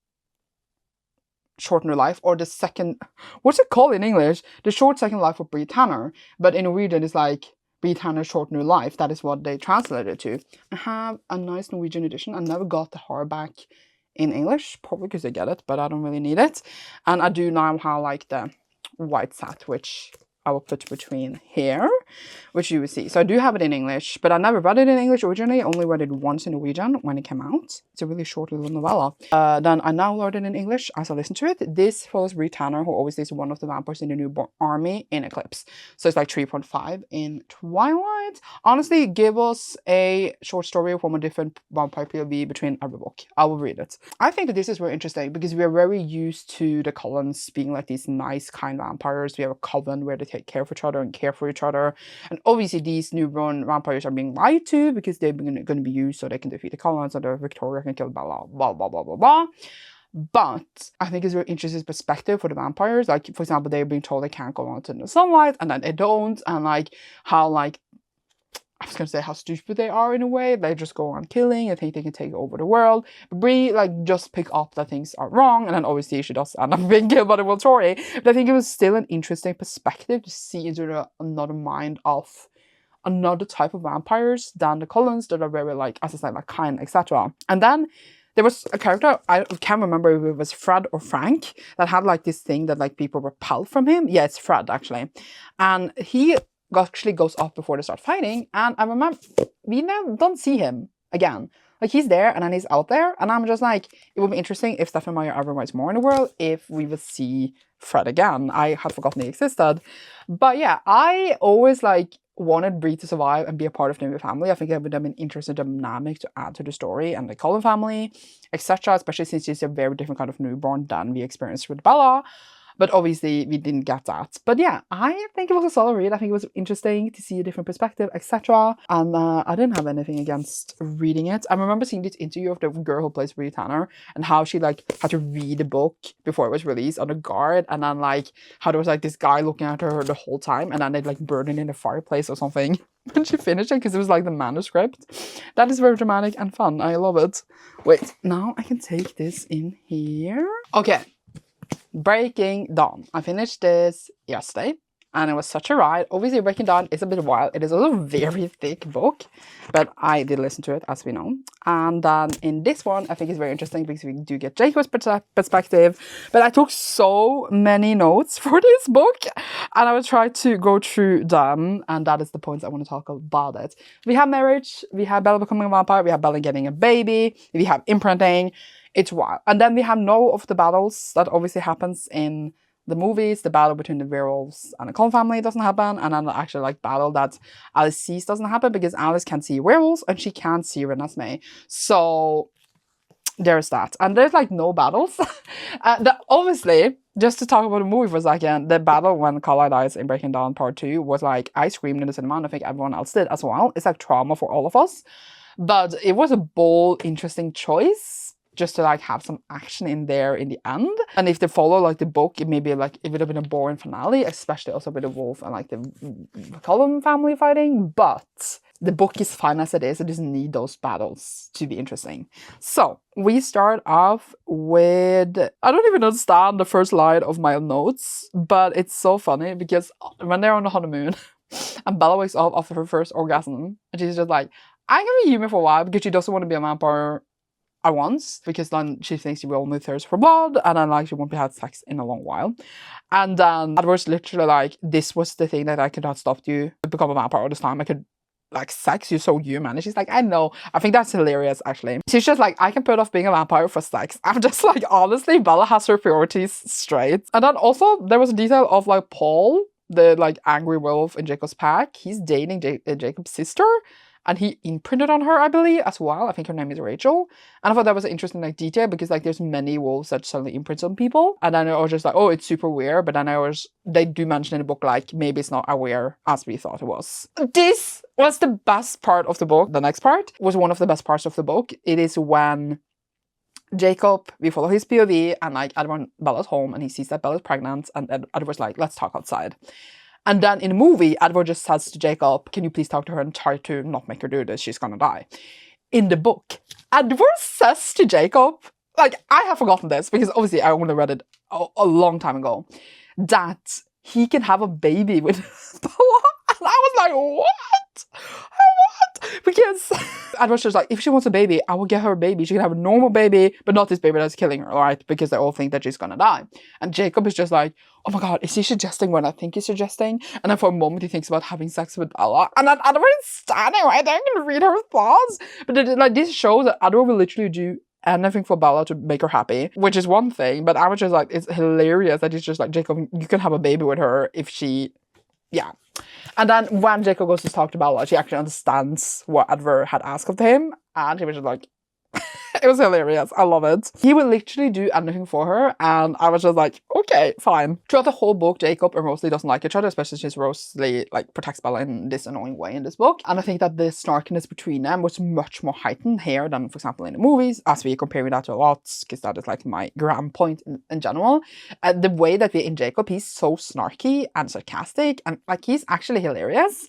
shorten her life, or the second, what's it called in English? The short second life of Bree Tanner, but in Norwegian it's like Bree Tanner shorten her life. That is what they translated it to. I have a nice Norwegian edition. I never got the hardback in English, probably because I get it, but I don't really need it. And I do now have like the white set, which I will put between here, which you will see. So I do have it in English, but I never read it in English originally. I only read it once in Norwegian when it came out. It's a really short little novella. Then I now learned it in English as I listen to it. This follows Bree Tanner, who obviously is one of the vampires in the newborn army in Eclipse. So it's like 3.5 in Twilight. Honestly, give us a short story from a different vampire POV between every book. I will read it. I think that this is very interesting because we are very used to the Cullens being like these nice, kind vampires. We have a coven where they take care of each other and care for each other. And obviously these newborn vampires are being lied to because they're going to be used so they can defeat the Cullens, and Victoria can kill Bella, blah, blah, blah, blah, blah. But I think it's a very interesting perspective for the vampires. Like, for example, they're being told they can't go out in the sunlight, and then they don't. And like, how like, I was gonna say how stupid they are in a way. They just go on killing and think they can take over the world. But Bree like just pick up that things are wrong, and then obviously she does end up being killed by the Volturi. But I think it was still an interesting perspective to see into another mind of another type of vampires than the Cullens that are very like, as I said, like kind, etc. And then there was a character, I can't remember if it was Fred or Frank, that had like this thing that like people repel from him. Yeah, it's Fred actually. And he actually goes off before they start fighting, and I remember we now don't see him again. Like, he's there and then he's out there, and I'm just like, it would be interesting if Stephen Meyer ever writes more in the world if we would see Fred again. I had forgotten he existed. But yeah, I always like wanted Bree to survive and be a part of the new family. I think it would have been an interesting dynamic to add to the story and the Cullen family, etc., especially since she's a very different kind of newborn than we experienced with Bella. But obviously we didn't get that. But yeah, I think it was a solid read. I think it was interesting to see a different perspective, etc. And I didn't have anything against reading it. I remember seeing this interview of the girl who plays Bree Tanner and how she like had to read the book before it was released on a guard, and then like how there was like this guy looking at her the whole time, and then they'd like burn it in the fireplace or something when she finished it because it was like the manuscript. That is very dramatic and fun. I love it. Wait, now I can take this in here. Okay. Breaking Dawn. I finished this yesterday and it was such a ride. Obviously, Breaking Dawn is a bit wild. It is also a very thick book, but I did listen to it, as we know. And then in this one, I think it's very interesting because we do get Jacob's perspective. But I took so many notes for this book, and I will try to go through them, and that is the points I want to talk about it. We have marriage, we have Bella becoming a vampire, we have Bella getting a baby, we have imprinting. It's wild. And then we have no of the battles that obviously happens in the movies. The battle between the werewolves and the Cullen family doesn't happen. And then the actual like battle that Alice sees doesn't happen because Alice can't see werewolves and she can't see Renesmee. So there's that. And there's like no battles. Obviously, just to talk about the movie for a second, the battle when Carly dies in Breaking Dawn Part 2 was like, I screamed in the cinema and I think everyone else did as well. It's like trauma for all of us. But it was a bold, interesting choice. Just to like have some action in there in the end. And if they follow like the book, it may be like, it would have been a boring finale, especially also with the wolf and like the Cullen family fighting. But the book is fine as it is. It doesn't need those battles to be interesting. So we start off with, I don't even understand the first line of my notes, but it's so funny because when they're on the honeymoon and Bella wakes up after her first orgasm and she's just like, I'm gonna be human for a while because she doesn't want to be a vampire at once, because then she thinks she will only thirst for blood, and then like she won't be had sex in a long while. And then that was literally like, this was the thing that I could have stopped you to become a vampire all this time. I could like, sex, you're so human. And she's like, I know. I think that's hilarious actually. She's just like, I can put off being a vampire for sex. I'm just like, honestly, Bella has her priorities straight. And then also there was a detail of like Paul, the like angry wolf in Jacob's pack. He's dating Jacob's sister. And he imprinted on her, I believe, as well. I think her name is Rachel. And I thought that was an interesting like detail because like there's many wolves that suddenly imprint on people. And then I was just like, oh, it's super weird. But then they do mention in the book like maybe it's not as weird as we thought it was. This was the best part of the book. The next part was one of the best parts of the book. It is when Jacob, we follow his POV, and like Edward and Bella's home, and he sees that Bella's pregnant, and then Edward's like, let's talk outside. And then in the movie, Edward just says to Jacob, can you please talk to her and try to not make her do this? She's gonna die. In the book, Edward says to Jacob, like, I have forgotten this because obviously I only read it a long time ago, that he can have a baby with Bella. And I was like, what? What? Because Edward's just like, if she wants a baby, I will get her a baby. She can have a normal baby, but not this baby that's killing her, right? Because they all think that she's gonna die. And Jacob is just like, oh my god, is he suggesting what I think he's suggesting? And then for a moment he thinks about having sex with Bella. And then Edward is standing right there and read her thoughts. But like, this shows that Edward will literally do anything for Bella to make her happy, which is one thing. But I was just like, it's hilarious that he's just like, Jacob, you can have a baby with her if she... Yeah. And then when Jacob goes to talk to Bella, she actually understands what Edward had asked of him. And he was just like... It was hilarious. I love it. He would literally do anything for her, and I was just like, okay, fine. Throughout the whole book, Jacob and Rosalie doesn't like each other, especially since Rosalie like protects Bella in this annoying way in this book. And I think that the snarkiness between them was much more heightened here than, for example, in the movies, as we comparing that to a lot, because that is like my grand point in general. The way that we in Jacob, he's so snarky and sarcastic, and like he's actually hilarious.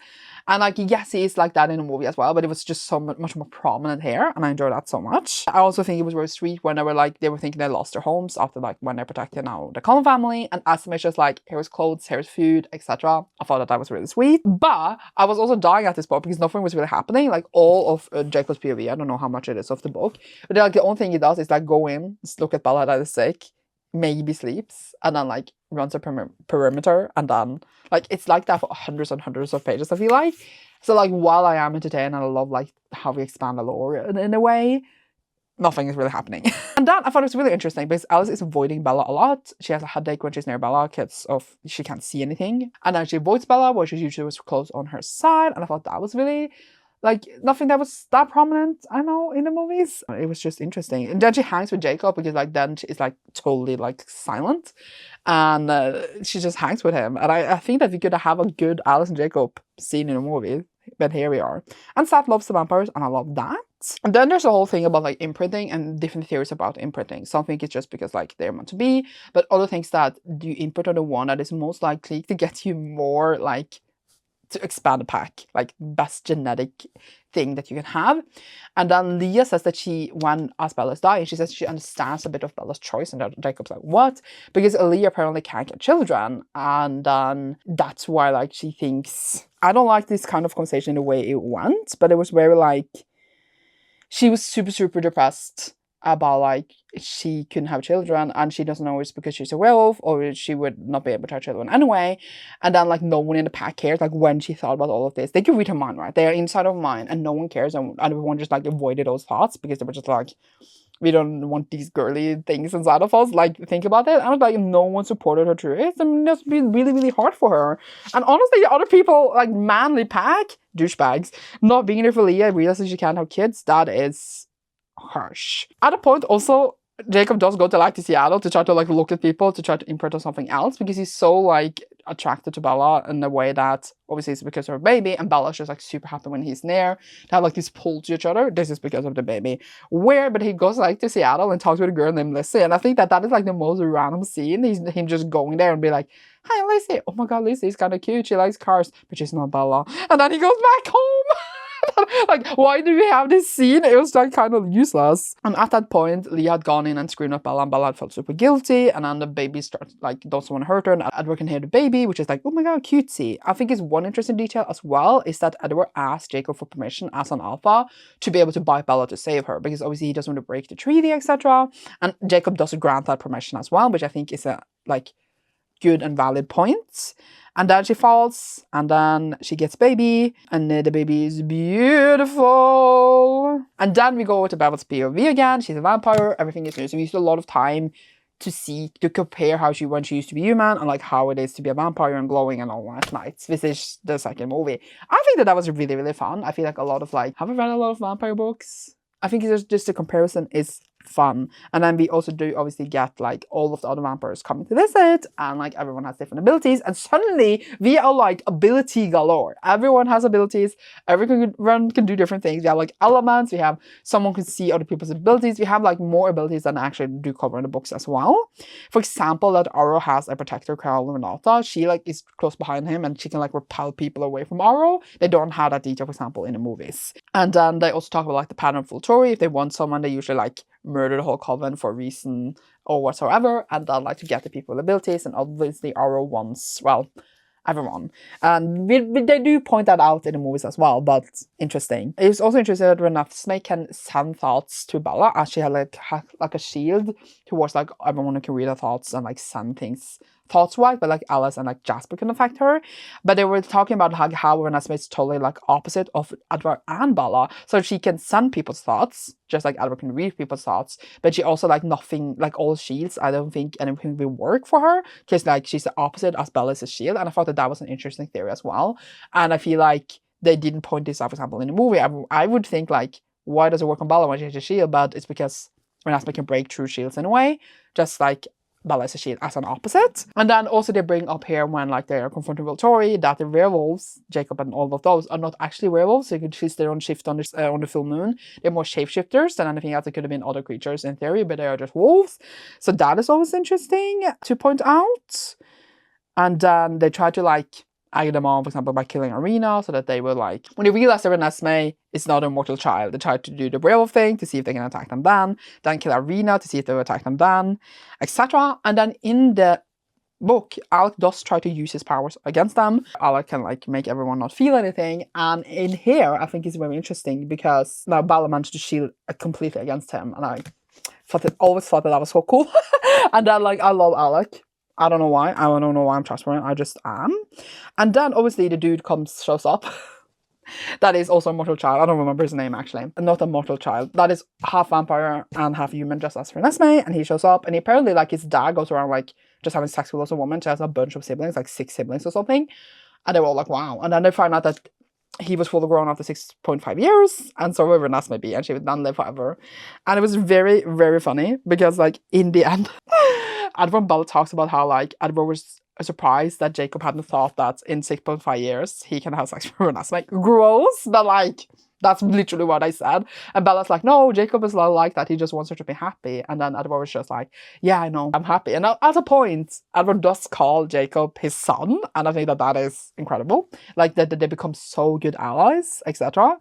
And like, yes, he is like that in the movie as well, but it was just so much more prominent here, and I enjoyed that so much. I also think it was very sweet when they were thinking they lost their homes after like when they're protecting now the Cullen family, and Esme is just like, here's clothes, here's food, etc. I thought that was really sweet. But I was also dying at this point because nothing was really happening. Like all of Jacob's POV, I don't know how much it is of the book, but like the only thing he does is like go in, look at Bella that is sick, maybe sleeps, and then like runs a perimeter, and then like it's like that for hundreds and hundreds of pages, I feel like. So like, while I am entertained and I love like how we expand the lore in a way, nothing is really happening. And then I thought it was really interesting because Alice is avoiding Bella a lot. She has a headache when she's near Bella because of she can't see anything, and then she avoids Bella where she usually was close on her side, and I thought that was really like nothing that was that prominent, I know, in the movies. It was just interesting. And then she hangs with Jacob because like then she is like totally like silent, and she just hangs with him. And I think that we could have a good Alice and Jacob scene in a movie, but here we are. And Seth loves the vampires, and I love that. And then there's a whole thing about like imprinting and different theories about imprinting. Some think it's just because like they're meant to be, but other things that you imprint on the one that is most likely to get you more like to expand the pack, like best genetic thing that you can have. And then Leah says that as Bella's dying, she says she understands a bit of Bella's choice, and Jacob's like, what? Because Leah apparently can't get children, and that's why like she thinks, I don't like this kind of conversation the way it went, but it was very like, she was super depressed about like she couldn't have children, and she doesn't know it's because she's a werewolf or she would not be able to have children anyway. And then like no one in the pack cares. Like when she thought about all of this, they can read her mind, right? They're inside of her mind, and no one cares, and everyone just like avoided those thoughts because they were just like, we don't want these girly things inside of us. Like, think about it. I was like, no one supported her through it. And it's been really hard for her. And honestly, other people, like manly pack, douchebags, not being there for Leah, realizing she can't have kids, that is harsh. At a point also, Jacob does go to like to Seattle to try to like look at people, to try to imprint on something else, because he's so like attracted to Bella in a way that obviously it's because of her baby, and Bella's just like super happy when he's near. They have like this pull to each other. This is because of the baby. Weird, but he goes like to Seattle and talks with a girl named Lizzie, and I think that is like the most random scene. He's him just going there and be like, hi Lizzie, oh my god, Lizzie's kind of cute, she likes cars, but she's not Bella. And then he goes back home. Like, why do we have this scene? It was like kind of useless. And at that point, Leah had gone in and screamed at Bella, and Bella had felt super guilty, and then the baby starts like, doesn't want to hurt her, and Edward can hear the baby, which is like, oh my god, cutesy. I think is one interesting detail as well is that Edward asked Jacob for permission as an alpha to be able to bite Bella to save her, because obviously he doesn't want to break the treaty, etc. And Jacob doesn't grant that permission as well, which I think is a like good and valid point. And then she falls, and then she gets baby, and the baby is beautiful. And then we go to Bella's POV again. She's a vampire, everything is new. So we used a lot of time to compare how when she used to be human, and like how it is to be a vampire and glowing and all that nights. This is the second movie. I think that was really fun. I feel like a lot of like, have I read a lot of vampire books? I think it's just the comparison is fun. And then we also do obviously get like all of the other vampires coming to visit, and like everyone has different abilities, and suddenly we are like ability galore. Everyone has abilities, everyone can do different things. We have like elements, we have someone can see other people's abilities, we have like more abilities than I actually do cover in the books as well. For example, that Aro has a protector called Renata. She like is close behind him and she can like repel people away from Aro. They don't have that detail, for example, in the movies. And then they also talk about like the pattern of Volturi. If they want someone, they usually like murder the whole coven for a reason or whatsoever, and then like to get the people with abilities. And obviously Aro wants, well, everyone. And they do point that out in the movies as well, but interesting. It's also interesting that Renesmee can send thoughts to Bella, as she had like a shield towards like everyone who can read her thoughts and like send things thoughts-wise, but like Alice and like Jasper can affect her. But they were talking about like how Renesmee is totally like opposite of Edward and Bella. So she can send people's thoughts, just like Edward can read people's thoughts, but she also like nothing, like all shields, I don't think anything will work for her, because like she's the opposite as Bella is a shield. And I thought that that was an interesting theory as well. And I feel like they didn't point this out, for example, in the movie. I would think like, why does it work on Bella when she has a shield? But it's because Renesmee can break through shields in a way, just like Bella is a shield as an opposite. And then also they bring up here when like they are confronting Volturi that the werewolves, Jacob and all of those, are not actually werewolves. So you can choose their own shift on the full moon. They're more shapeshifters than anything else. It could have been other creatures in theory, but they are just wolves. So that is always interesting to point out. And then they try to like egg them on, for example, by killing Arena, so that they will like, when they realize that Renesmee is not a mortal child, they try to do the werewolf thing to see if they can attack them then kill Arena to see if they will attack them then, etc. And then in the book, Alec does try to use his powers against them. Alec can like make everyone not feel anything. And in here, I think it's very interesting because now Bella managed to shield completely against him, and I always thought that was so cool. And then like, I love Alec. I don't know why. I don't know why I'm transparent. I just am. And then obviously the dude shows up. That is also a mortal child. I don't remember his name actually. Not a mortal child. That is half vampire and half human, just as Renesmee. And he shows up, and he apparently like his dad goes around like just having sex with lots of women. She has a bunch of siblings, like 6 siblings or something. And they were all like, wow. And then they find out that he was fully grown after 6.5 years, and so will Renesmee be, and she would then live forever. And it was very, very funny because like in the end, Edward and Bella talks about how like Edward was surprised that Jacob hadn't thought that in 6.5 years he can have sex with Renesmee. Like, gross, but like that's literally what I said. And Bella's like, no, Jacob is not like that. He just wants her to be happy. And then Edward was just like, yeah, I know, I'm happy. And at a point, Edward does call Jacob his son. And I think that that is incredible. Like that they become so good allies, etc.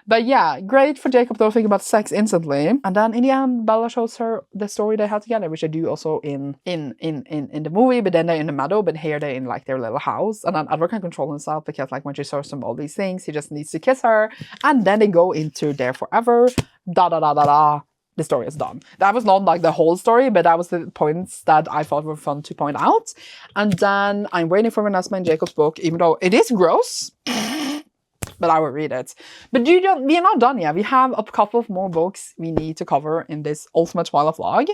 But yeah, great for Jacob to think about sex instantly. And then in the end, Bella shows her the story they had together, which they do also in the movie, but then they're in the meadow, but here they're in like their little house. And then Edward can control himself because like when she shows him all these things, he just needs to kiss her. And then they go into there forever. Da da da da da. The story is done. That was not like the whole story, but that was the points that I thought were fun to point out. And then I'm waiting for Renesmee and Jacob's book, even though it is gross. But I will read it. But we are not done yet. We have a couple of more books we need to cover in this Ultimate Twilight vlog.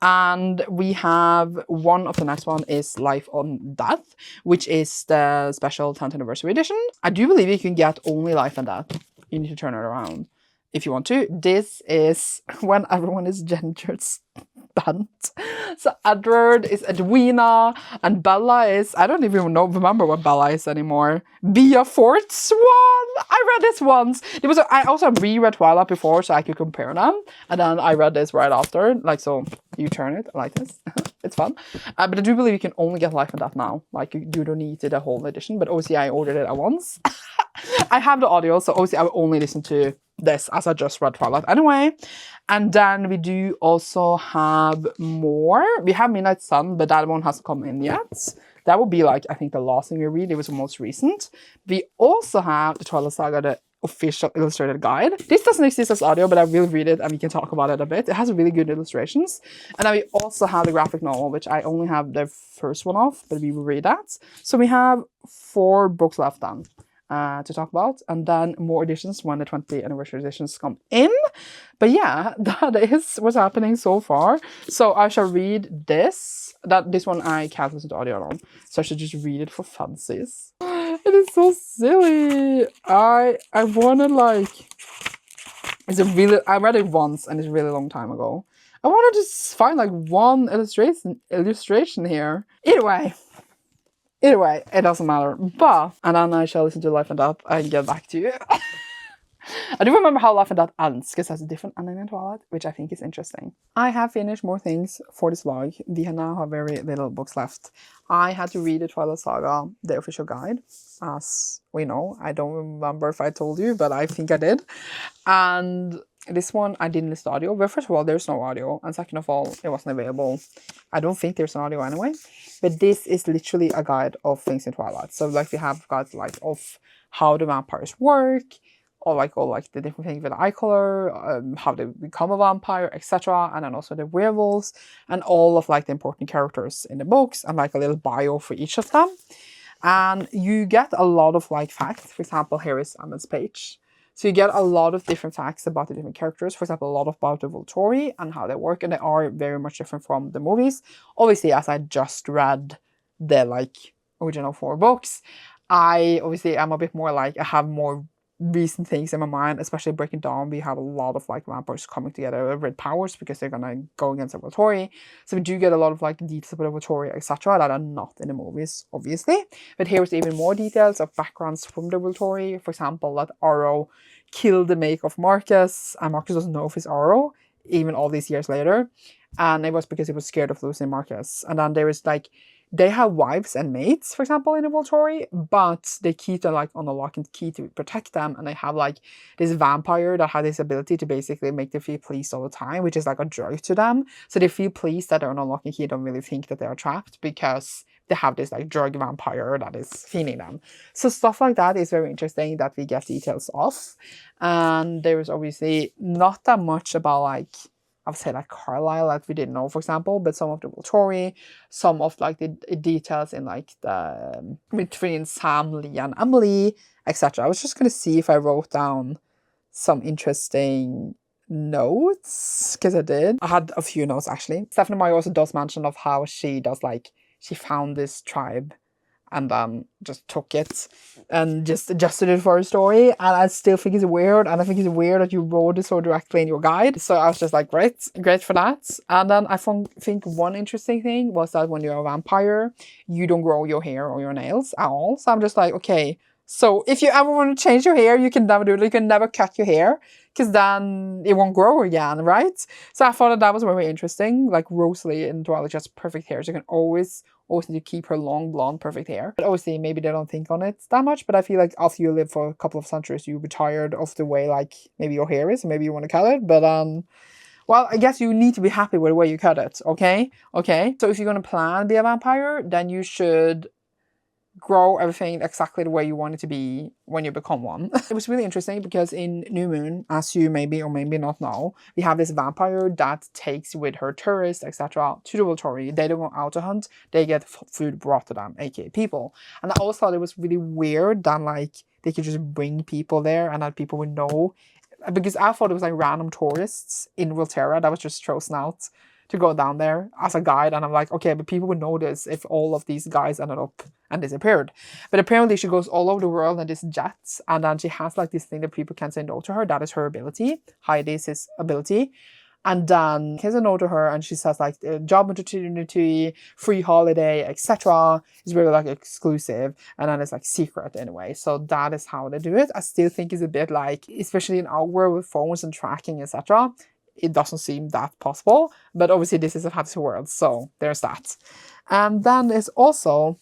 And we have one of the next one is Life on Death, which is the special 10th anniversary edition. I do believe you can get only Life and Death. You need to turn it around if you want to. This is when everyone is gendered bent. So Edward is Edwina, and Bella is, I don't even remember what Bella is anymore. Bia Fort Swan. I read this once. I also reread Twilight before so I could compare them, and then I read this right after. Like, so you turn it like this. It's fun. But I do believe you can only get Life and Death now. Like, you don't need the whole edition, but obviously I ordered it at once. I have the audio, so obviously I will only listen to this as I just read Twilight anyway. And then we do also have more. We have Midnight Sun, but that one hasn't come in yet. That would be like, I think the last thing we read. It was the most recent. We also have the Twilight Saga, the official illustrated guide. This doesn't exist as audio, but I will read it and we can talk about it a bit. It has really good illustrations. And then we also have the graphic novel, which I only have the first one of, but we will read that. So we have 4 books left then to talk about, and then more editions when the 20th anniversary editions come in. But yeah, that is what's happening so far. So I shall read this. This one I can't listen to audio on, so I should just read it for fancies. It is so silly. I wanna like, I read it once and it's a really long time ago. I want to just find like one illustration here. Either way, it doesn't matter. But, and then I shall listen to Life and Death and get back to you. I do remember how Life and Death ends, because that's a different ending in Twilight, which I think is interesting. I have finished more things for this vlog. We now have very little books left. I had to read the Twilight Saga, the official guide, as we know. I don't remember if I told you, but I think I did. And this one, I didn't list audio. But first of all, there's no audio. And second of all, it wasn't available. I don't think there's an audio anyway. But this is literally a guide of things in Twilight. So like we have guides like of how the vampires work, or like all like the different things with the eye color, how they become a vampire, etc. And then also the werewolves and all of like the important characters in the books and like a little bio for each of them. And you get a lot of like facts. For example, here is Emma's page. So you get a lot of different facts about the different characters. For example, a lot about the Volturi and how they work, and they are very much different from the movies. Obviously, as I just read the like original 4 books, I obviously am a bit more like, I have more recent things in my mind, especially breaking down. We have a lot of like vampires coming together with powers because they're gonna go against the Volturi. So we do get a lot of like details about the Volturi, etc. that are not in the movies, obviously. But here's even more details of backgrounds from the Volturi. For example, that Aro killed the make of Marcus, and Marcus doesn't know if it's Aro, even all these years later. And it was because he was scared of losing Marcus. And then there is like, they have wives and mates, for example, in the Volturi, but they keep them like on a lock and key to protect them. And they have like this vampire that has this ability to basically make them feel pleased all the time, which is like a drug to them. So they feel pleased that they're on a lock and key, don't really think that they are trapped because they have this like drug vampire that is feeding them. So stuff like that is very interesting that we get details of. And there is obviously not that much about like, I would say like Carlisle that we didn't know, for example, but some of the Volturi, some of like the details in like the between Sam, Lee, and Emily, etc. I was just gonna see if I wrote down some interesting notes, because I did. I had a few notes actually. Stephanie Meyer also does mention of how she does like, she found this tribe and then just took it and just adjusted it for a story. And I still think it's weird. And I think it's weird that you wrote it so directly in your guide. So I was just like, great for that. And then I think one interesting thing was that when you're a vampire, you don't grow your hair or your nails at all. So I'm just like, okay, so if you ever want to change your hair, you can never do it. You can never cut your hair because then it won't grow again, right? So I thought that was very interesting. Like Rosalie in Twilight just perfect hair. So you can always need to keep her long blonde perfect hair. But obviously maybe they don't think on it that much, but I feel like after you live for a couple of centuries you'll be tired of the way like maybe your hair is, and maybe you want to cut it. But well, I guess you need to be happy with the way you cut it, okay? So if you're gonna plan to be a vampire, then you should grow everything exactly the way you want it to be when you become one. It was really interesting because in New Moon, as you maybe or maybe not know, we have this vampire that takes with her tourists, etc. to the Volturi. They don't go out to hunt, they get food brought to them, aka people. And I always thought it was really weird that like they could just bring people there and that people would know, because I thought it was like random tourists in Volterra that was just chosen out to go down there as a guide. And I'm like, okay, but people would notice if all of these guys ended up and disappeared. But apparently she goes all over the world in this jet, and then she has like this thing that people can say no to her. That is her ability. Heidi is his ability. And then he says a no to her, and she says like job opportunity, free holiday, etc. is really like exclusive, and then it's like secret anyway. So that is how they do it. I still think it's a bit like, especially in our world with phones and tracking, etc. It doesn't seem that possible, but obviously this is a fantasy world, so there's that. And then there's also,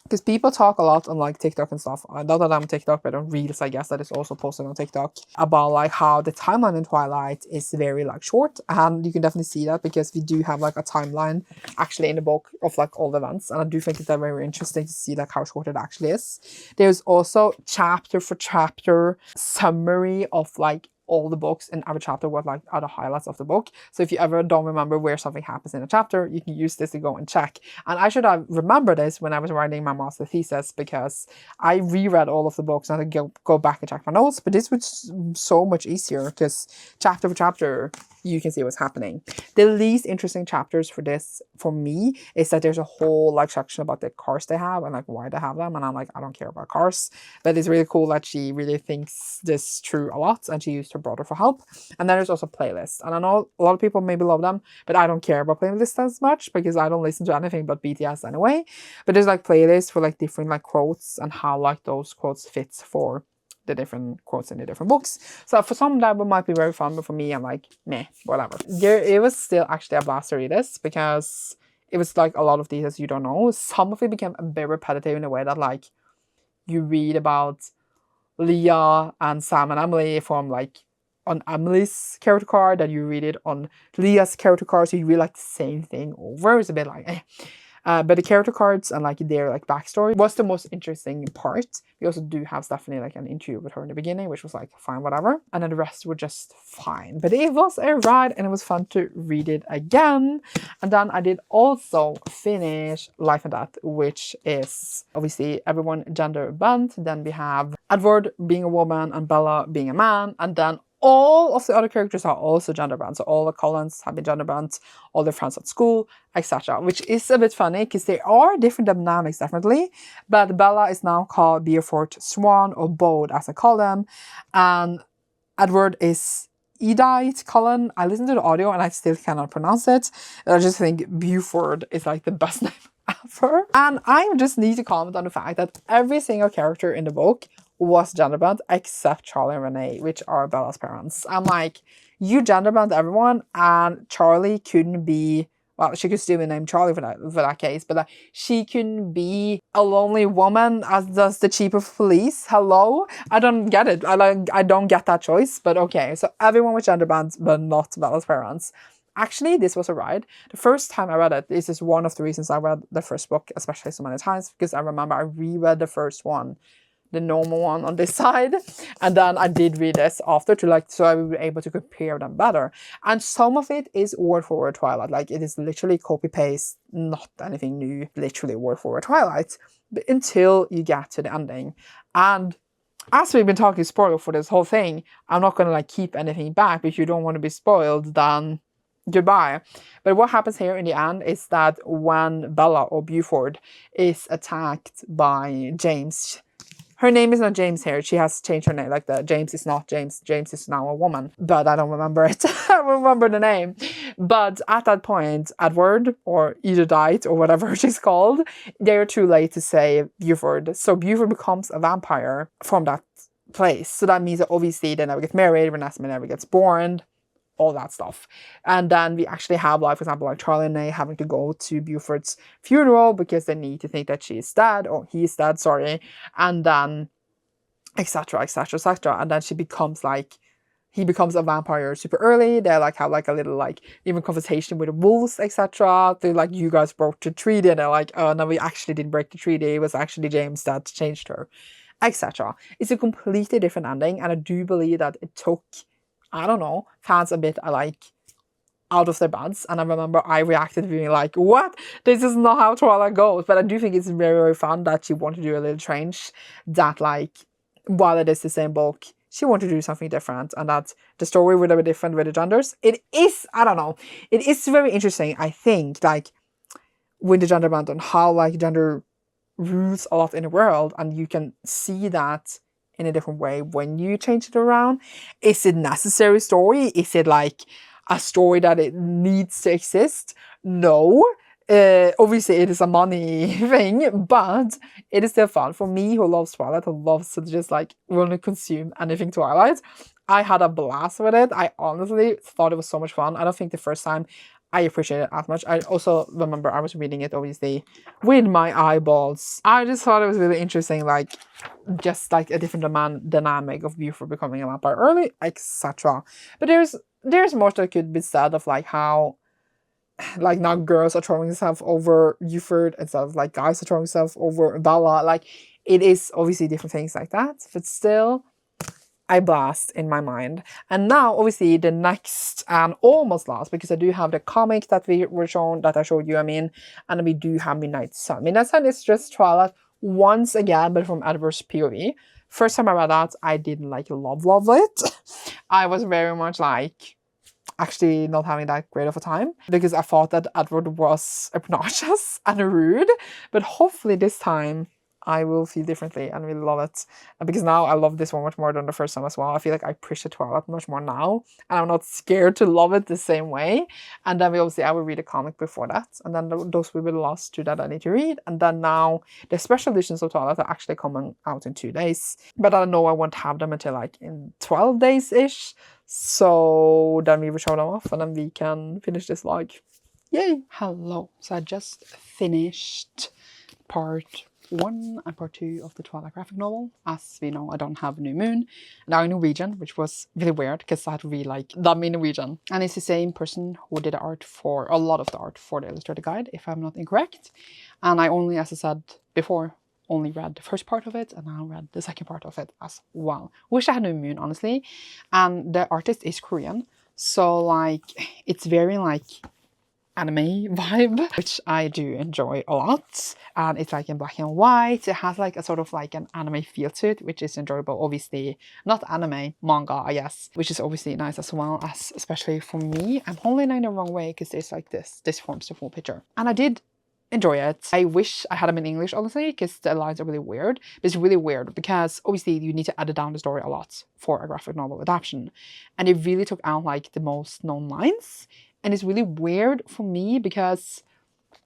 because people talk a lot on like TikTok and stuff, not that I'm TikTok, but on Reels, I guess, that is also posted on TikTok, about like how the timeline in Twilight is very like short. And you can definitely see that because we do have like a timeline actually in the book of like all the events, and I do think it's very interesting to see like how short it actually is. There's also chapter for chapter summary of like all the books in every chapter, what like are the highlights of the book. So if you ever don't remember where something happens in a chapter, you can use this to go and check. And I should have remembered this when I was writing my master thesis, because I reread all of the books and I had to go back and check my notes. But this was so much easier because chapter for chapter you can see what's happening. The least interesting chapters for this, for me, is that there's a whole like section about the cars they have and like why they have them. And I'm like, I don't care about cars. But it's really cool that she really thinks this through a lot, and she used her brother for help. And then there's also playlists. And I know a lot of people maybe love them, but I don't care about playlists as much because I don't listen to anything but BTS anyway. But there's like playlists for like different like quotes and how like those quotes fits for the different quotes in the different books. So for some that might be very fun, but for me I'm like, meh, whatever. It was still actually a blast to read this because it was like a lot of details you don't know. Some of it became a bit repetitive in a way that like you read about Leah and Sam and Emily from like on Emily's character card, and you read it on Leah's character card, so you read like the same thing over. It's a bit like, eh. But the character cards and like their like backstory was the most interesting part. We also do have Stephanie like an interview with her in the beginning, which was like fine, whatever. And then the rest were just fine. But it was a ride and it was fun to read it again. And then I did also finish Life and Death, which is obviously everyone gender bent. Then we have Edward being a woman and Bella being a man. And then all of the other characters are also gender bent. So all the Cullens have been gender bent, all their friends at school, etc. Which is a bit funny because there are different dynamics, definitely. But Bella is now called Beaufort Swan or Bode, as I call them. And Edward is Edite Cullen. I listened to the audio and I still cannot pronounce it. I just think Beaufort is like the best name ever. And I just need to comment on the fact that every single character in the book was gender bent except Charlie and Renee, which are Bella's parents. I'm like, you gender bent everyone, and Charlie couldn't be, well, she could still be named Charlie for that case, but she couldn't be a lonely woman as does the chief of police. Hello? I don't get it. I don't get that choice, but okay. So everyone was gender bent, but not Bella's parents. Actually, this was a ride. The first time I read it, this is one of the reasons I read the first book, especially so many times, because I remember I reread the first one, the normal one on this side, and then I did read this after to like, so I would be able to compare them better. And some of it is word for word Twilight, like it is literally copy paste, not anything new, literally word for word Twilight, but until you get to the ending. And as we've been talking spoiler for this whole thing, I'm not gonna like keep anything back. If you don't want to be spoiled, then goodbye. But what happens here in the end is that when Bella or Beaufort is attacked by James, her name is not James here. She has changed her name. Like the James is not James. James is now a woman. But I don't remember it. I remember the name. But at that point, Edward or Edith or whatever she's called, they're too late to save Beaufort. So Beaufort becomes a vampire from that place. So that means that obviously they never get married. Renesmee never gets born. All that stuff. And then we actually have, like, for example, like Charlie and Nay having to go to Beaufort's funeral because they need to think that she's dead, or he's dead, sorry. And then etc, etc, etc. And then she becomes like, he becomes a vampire super early. They like have like a little like even conversation with the wolves, etc. They're like, you guys broke the treaty, and they're like, oh no, we actually didn't break the treaty. It was actually James that changed her, etc. It's a completely different ending, and I do believe that it took, I don't know, fans a bit like out of their beds. And I remember I reacted being like, what? This is not how Twilight goes. But I do think it's very, very fun that she wanted to do a little change, that like, while it is the same book, she wanted to do something different, and that the story would have been different with the genders. It is, I don't know, it is very interesting, I think, like, with the gender band and how like gender rules a lot in the world, and you can see that in a different way when you change it around. Is it necessary story? Is it like a story that it needs to exist? No. Obviously it is a money thing, but it is still fun. For me, who loves Twilight, who loves to just like want to consume anything Twilight, I had a blast with it. I honestly thought it was so much fun. I don't think the first time I appreciate it as much. I also remember I was reading it obviously with my eyeballs. I just thought it was really interesting, like just like a different dynamic of Beaufort becoming a vampire early, etc. But there's more that could be said of like how like now girls are throwing themselves over Beaufort instead of like guys are throwing themselves over Bella. Like it is obviously different things like that, but still I blast in my mind. And now obviously the next and almost last, because I do have the comic that we were shown, that I showed you, I mean, and we do have Midnight Sun. Midnight Sun is just Twilight once again, but from Edward's POV. First time I read that, I didn't like love it. I was very much like actually not having that great of a time, because I thought that Edward was obnoxious and rude, but hopefully this time I will feel differently and really love it. And because now I love this one much more than the first time as well. I feel like I appreciate Twilight much more now, and I'm not scared to love it the same way. And then I will read a comic before that, and then those will be the last 2 that I need to read. And then now the special editions of Twilight are actually coming out in 2 days, but I know I won't have them until like in 12 days ish. So then we will show them off, and then we can finish this vlog. Yay! Hello. So I just finished part 1 and part 2 of the Twilight graphic novel. As we know, I don't have New Moon. Now in Norwegian, which was really weird because I had to read like them in Norwegian. And it's the same person who did the art for a lot of the art for the illustrated guide, if I'm not incorrect. And I only, as I said before, only read the first part of it, and now read the second part of it as well. Wish I had New Moon, honestly. And the artist is Korean, so like it's very like anime vibe, which I do enjoy a lot. And it's like in black and white. It has like a sort of like an anime feel to it, which is enjoyable. Obviously not anime, manga, I guess, which is obviously nice as well, as especially for me. I'm holding it in the wrong way because there's like this forms the full picture, and I did enjoy it. I wish I had them in English, honestly, because the lines are really weird. But it's really weird because obviously you need to edit down the story a lot for a graphic novel adaptation, and it really took out like the most known lines. And it's really weird for me because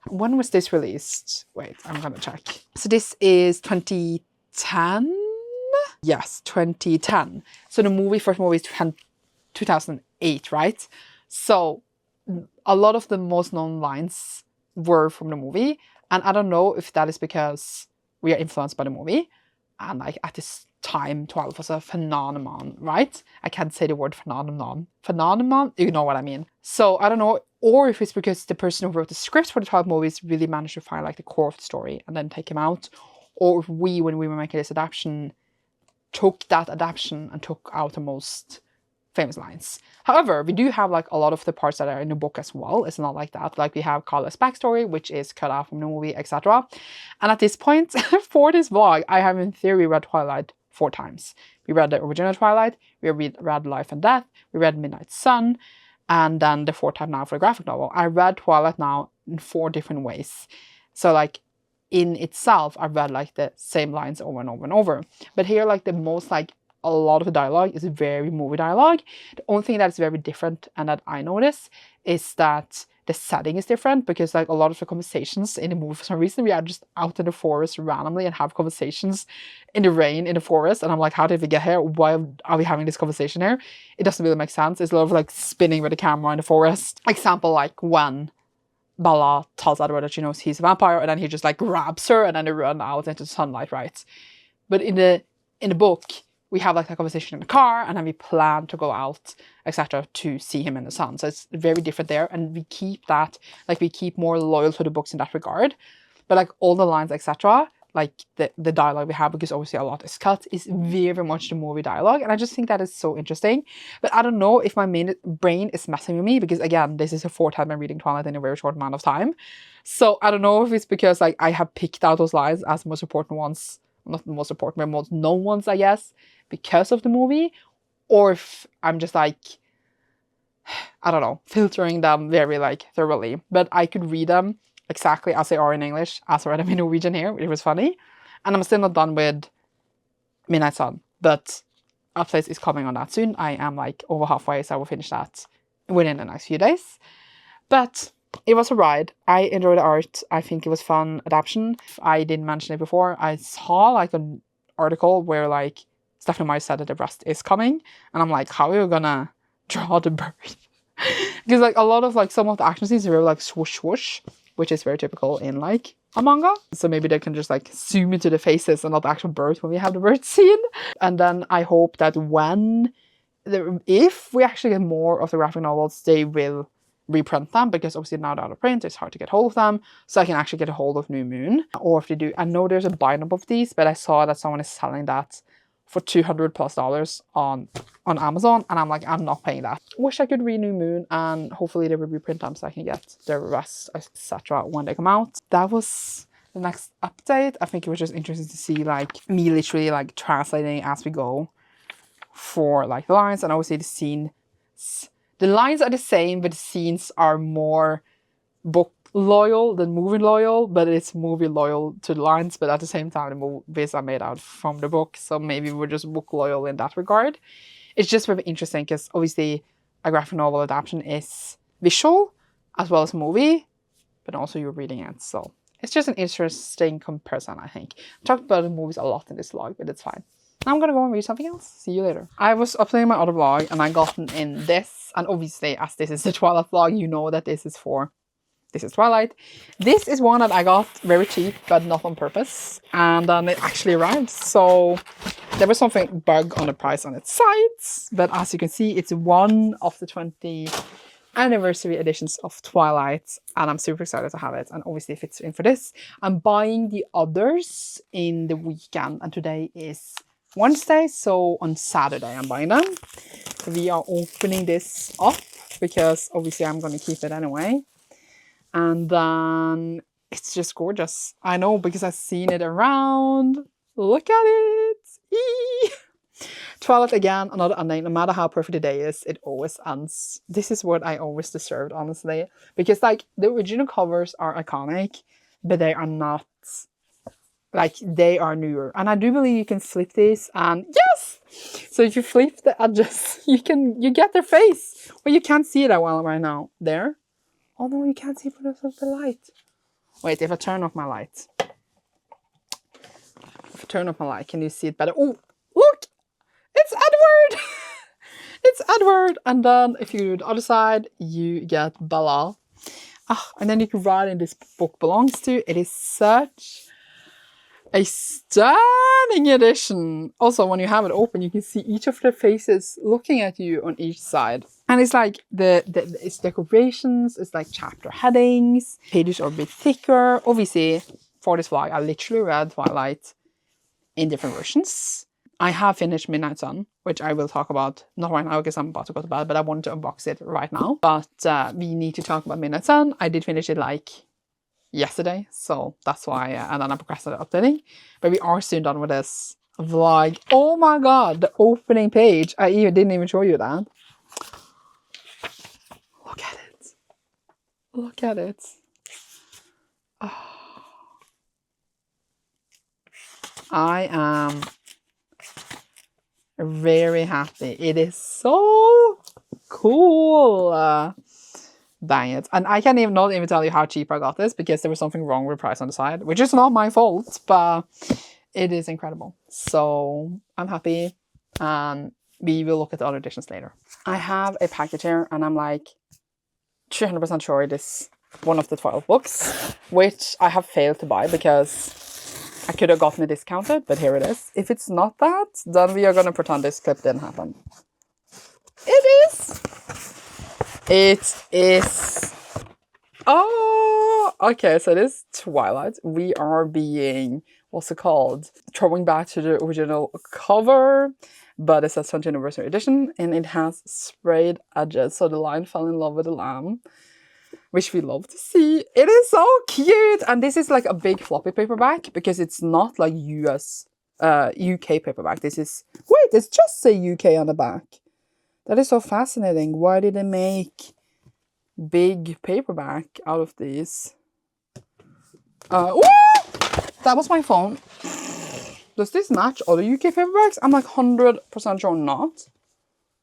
when was this released? Wait, I'm gonna check. So this is 2010? Yes, 2010. So the first movie is 2008, right? So a lot of the most known lines were from the movie. And I don't know if that is because we are influenced by the movie. And like at this time, Twilight was a phenomenon, right? I can't say the word phenomenon. Phenomenon? You know what I mean. So I don't know, or if it's because the person who wrote the script for the Twilight movies really managed to find like the core of the story and then take him out. Or if we, when we were making this adaptation, took that adaptation and took out the most famous lines. However, we do have like a lot of the parts that are in the book as well. It's not like that. Like we have Carla's backstory, which is cut out from the movie, etc. And at this point, for this vlog, I have in theory read Twilight 4 times. We read the original Twilight, we read Life and Death, we read Midnight Sun, and then the 4th time now for the graphic novel. I read Twilight now in 4 different ways. So like in itself, I've read like the same lines over and over and over. But here, like the most like a lot of the dialogue is very movie dialogue. The only thing that's very different and that I notice is that the setting is different, because like a lot of the conversations in the movie, for some reason, we are just out in the forest randomly and have conversations in the rain in the forest. And I'm like, how did we get here? Why are we having this conversation here? It doesn't really make sense. It's a lot of like spinning with the camera in the forest. Example, like when Bella tells Edward that she knows he's a vampire, and then he just like grabs her and then they run out into the sunlight, right? But in the book, we have like a conversation in the car, and then we plan to go out, etc., to see him in the sun. So it's very different there, and we keep that, like we keep more loyal to the books in that regard. But like all the lines, etc., like the dialogue we have, because obviously a lot is cut, is very much the movie dialogue, and I just think that is so interesting. But I don't know if my main brain is messing with me, because again, this is the 4th time I'm reading Twilight in a very short amount of time. So I don't know if it's because like I have picked out those lines as the most important ones, not the most important, but most known ones, I guess, because of the movie, or if I'm just like, I don't know, filtering them very like thoroughly. But I could read them exactly as they are in English, as I read them in Norwegian here, which was funny. And I'm still not done with Midnight Sun, but Updates is coming on that soon. I am like over halfway, so I will finish that within the next few days. But it was a ride. I enjoyed the art. I think it was fun adaptation. I didn't mention it before. I saw like an article where like Stephanie Meyer said that the rest is coming, and I'm like, how are you gonna draw the bird? Because like a lot of like some of the action scenes are very like swoosh swoosh, which is very typical in like a manga. So maybe they can just like zoom into the faces and not the actual birds when we have the bird scene. And then I hope that if we actually get more of the graphic novels, they will reprint them, because obviously now they're out of print, it's hard to get hold of them, so I can actually get a hold of New Moon. Or if they do, I know there's a bind-up of these, but I saw that someone is selling that for $200+ on Amazon, and I'm like, I'm not paying that. Wish I could read New Moon, and hopefully they will reprint them so I can get the rest, etc. when they come out. That was the next update. I think it was just interesting to see like me literally like translating as we go for like the lines, and obviously the lines are the same, but the scenes are more book loyal than movie loyal, but it's movie loyal to the lines, but at the same time the movies are made out from the book, so maybe we're just book loyal in that regard. It's just very interesting because obviously a graphic novel adaptation is visual as well as movie, but also you're reading it, so it's just an interesting comparison, I think. I talked about the movies a lot in this vlog, but it's fine. Now I'm gonna go and read something else. See you later. I was uploading my other vlog and I gotten in this, and obviously as this is the Twilight vlog, you know that this is Twilight. This is one that I got very cheap, but not on purpose, and then it actually arrived. So there was something bug on the price on its site, but as you can see, it's one of the 20 anniversary editions of Twilight, and I'm super excited to have it, and obviously it fits in for this. I'm buying the others in the weekend, and today is Wednesday, so on Saturday I'm buying them. We are opening this up because obviously I'm going to keep it anyway. And then it's just gorgeous. I know because I've seen it around. Look at it. Eee! Twilight again, another ending. No matter how perfect the day is, it always ends. This is what I always deserved, honestly. Because like the original covers are iconic, but they are not, like they are newer. And I do believe you can flip these, and yes! So if you flip the edges, you get their face. Well, you can't see it that well right now. There. Oh no, you can't see because of the light. Wait, if I turn off my light. If I turn off my light, can you see it better? Oh, look! It's Edward! It's Edward! And then if you do the other side, you get Bella. Ah, and then you can write in this book belongs to. It is such a stunning edition. Also, when you have it open, you can see each of the faces looking at you on each side. And it's like it's decorations, it's like chapter headings, pages are a bit thicker. Obviously, for this vlog, I literally read Twilight in different versions. I have finished Midnight Sun, which I will talk about, not right now because I'm about to go to bed, but I wanted to unbox it right now. But we need to talk about Midnight Sun. I did finish it like yesterday, so that's why, and then I procrastinated updating. But we are soon done with this vlog. Oh my god, the opening page. I didn't even show you that. Look at it. Look at it. Oh. I am very happy. It is so cool. Dang it. And I can't not even tell you how cheap I got this because there was something wrong with the price on the side, which is not my fault, but it is incredible. So I'm happy, and we will look at the other editions later. I have a package here, and I'm like 300% sure it is one of the 12 books, which I have failed to buy because I could have gotten it discounted, but here it is. If it's not that, then we are going to pretend this clip didn't happen. It is. It is. Oh, okay. So this Twilight, we are being, what's it called? Throwing back to the original cover, but it says 20th anniversary edition, and it has sprayed edges. So the lion fell in love with the lamb, which we love to see. It is so cute. And this is like a big floppy paperback because it's not like UK paperback. This is, wait, it's just a UK on the back. That is so fascinating. Why did they make big paperback out of these? That was my phone. Does this match other UK paperbacks? I'm like 100% sure not.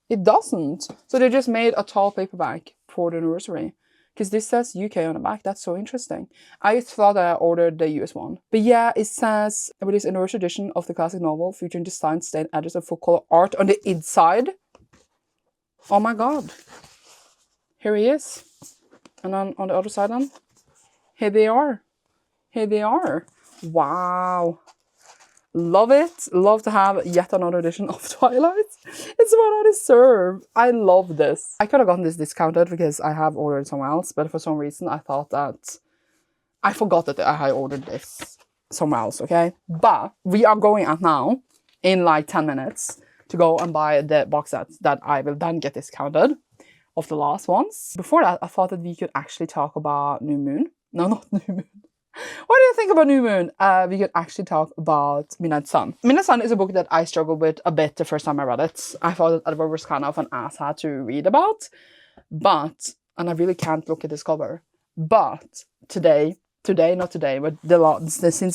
It doesn't. So they just made a tall paperback for the anniversary. Because this says UK on the back. That's so interesting. I thought I ordered the US one. But yeah, it says, it is anniversary edition of the classic novel featuring design, stained edges, and full color art on the inside. Oh my god. Here he is. And then on the other side then, here they are. Here they are. Wow. Love it. Love to have yet another edition of Twilight. It's what I deserve. I love this. I could have gotten this discounted because I have ordered somewhere else, but for some reason I thought that I forgot that I had ordered this somewhere else, okay? But we are going out now in like 10 minutes to go and buy the box sets that I will then get discounted of the last ones. Before that, I thought that we could actually talk about New Moon. No, not New Moon. What do you think about New Moon? We could actually talk about Midnight Sun. Midnight Sun is a book that I struggled with a bit the first time I read it. I thought that Edward was kind of an asshat to read about. But, and I really can't look at this cover, But since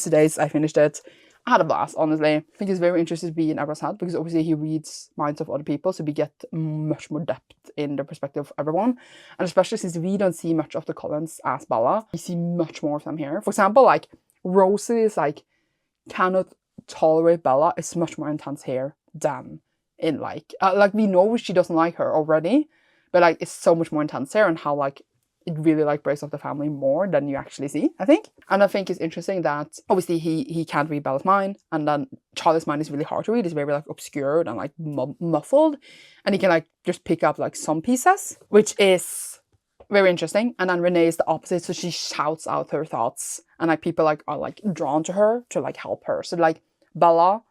today's I finished it, I had a blast, honestly. I think it's very interesting to be in Edward's head because obviously he reads minds of other people, so we get much more depth in the perspective of everyone. And especially since we don't see much of the Cullens as Bella, we see much more of them here. For example, like Rosie is like cannot tolerate Bella. It's much more intense here than in like we know she doesn't like her already, but like it's so much more intense here, and how like it really like breaks off the family more than you actually see, I think. And I think it's interesting that obviously he can't read Bella's mind, and then Charlie's mind is really hard to read. It's very like obscured and like muffled, and he can like just pick up like some pieces, which is very interesting. And then Renee is the opposite, so she shouts out her thoughts, and like people like are like drawn to her to like help her. So like Bella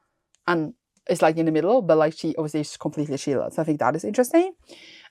and is like in the middle, but like she obviously is completely shielded. So I think that is interesting.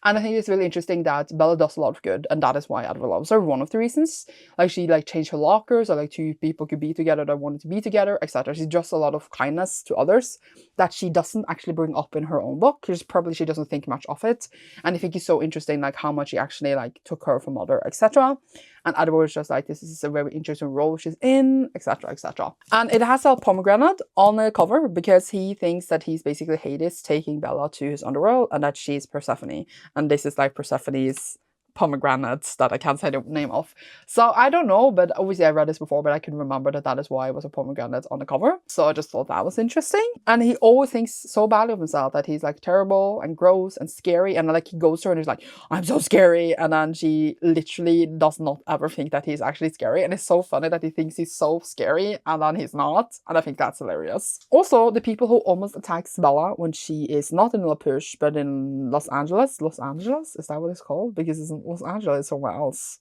And I think it's really interesting that Bella does a lot of good, and that is why Edward loves her. One of the reasons, like she like changed her locker so like two people could be together that wanted to be together, etc. She's just a lot of kindness to others that she doesn't actually bring up in her own book because probably she doesn't think much of it. And I think it's so interesting like how much she actually like took her from mother, etc. And Edward is just like, this is a very interesting role she's in, etc., etc. And it has a pomegranate on the cover because he thinks that he's basically Hades taking Bella to his underworld, and that she's Persephone. And this is like Persephone's pomegranates that I can't say the name of. So I don't know, but obviously I read this before, but I can remember that is why it was a pomegranate on the cover. So I just thought that was interesting. And he always thinks so badly of himself that he's like terrible and gross and scary, and like he goes to her and he's like, I'm so scary, and then she literally does not ever think that he's actually scary. And it's so funny that he thinks he's so scary and then he's not, and I think that's hilarious. Also, the people who almost attacks Bella when she is not in La Push but in Los Angeles, is that what it's called? Because it's in Los Angeles somewhere else.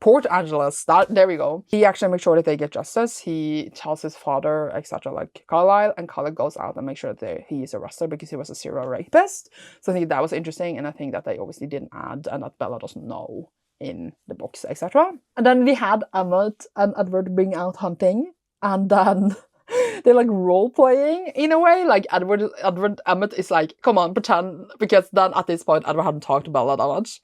Port Angeles, there we go. He actually makes sure that they get justice. He tells his father, etc., like Carlisle, and Carlisle goes out and makes sure that he is arrested because he was a serial rapist. So I think that was interesting, and I think that they obviously didn't add, and that Bella doesn't know in the books, etc. And then we had Emmett and Edward bring out hunting, and then they're like role playing in a way. Like Emmett is like, come on, pretend, because then at this point Edward hadn't talked to Bella that much.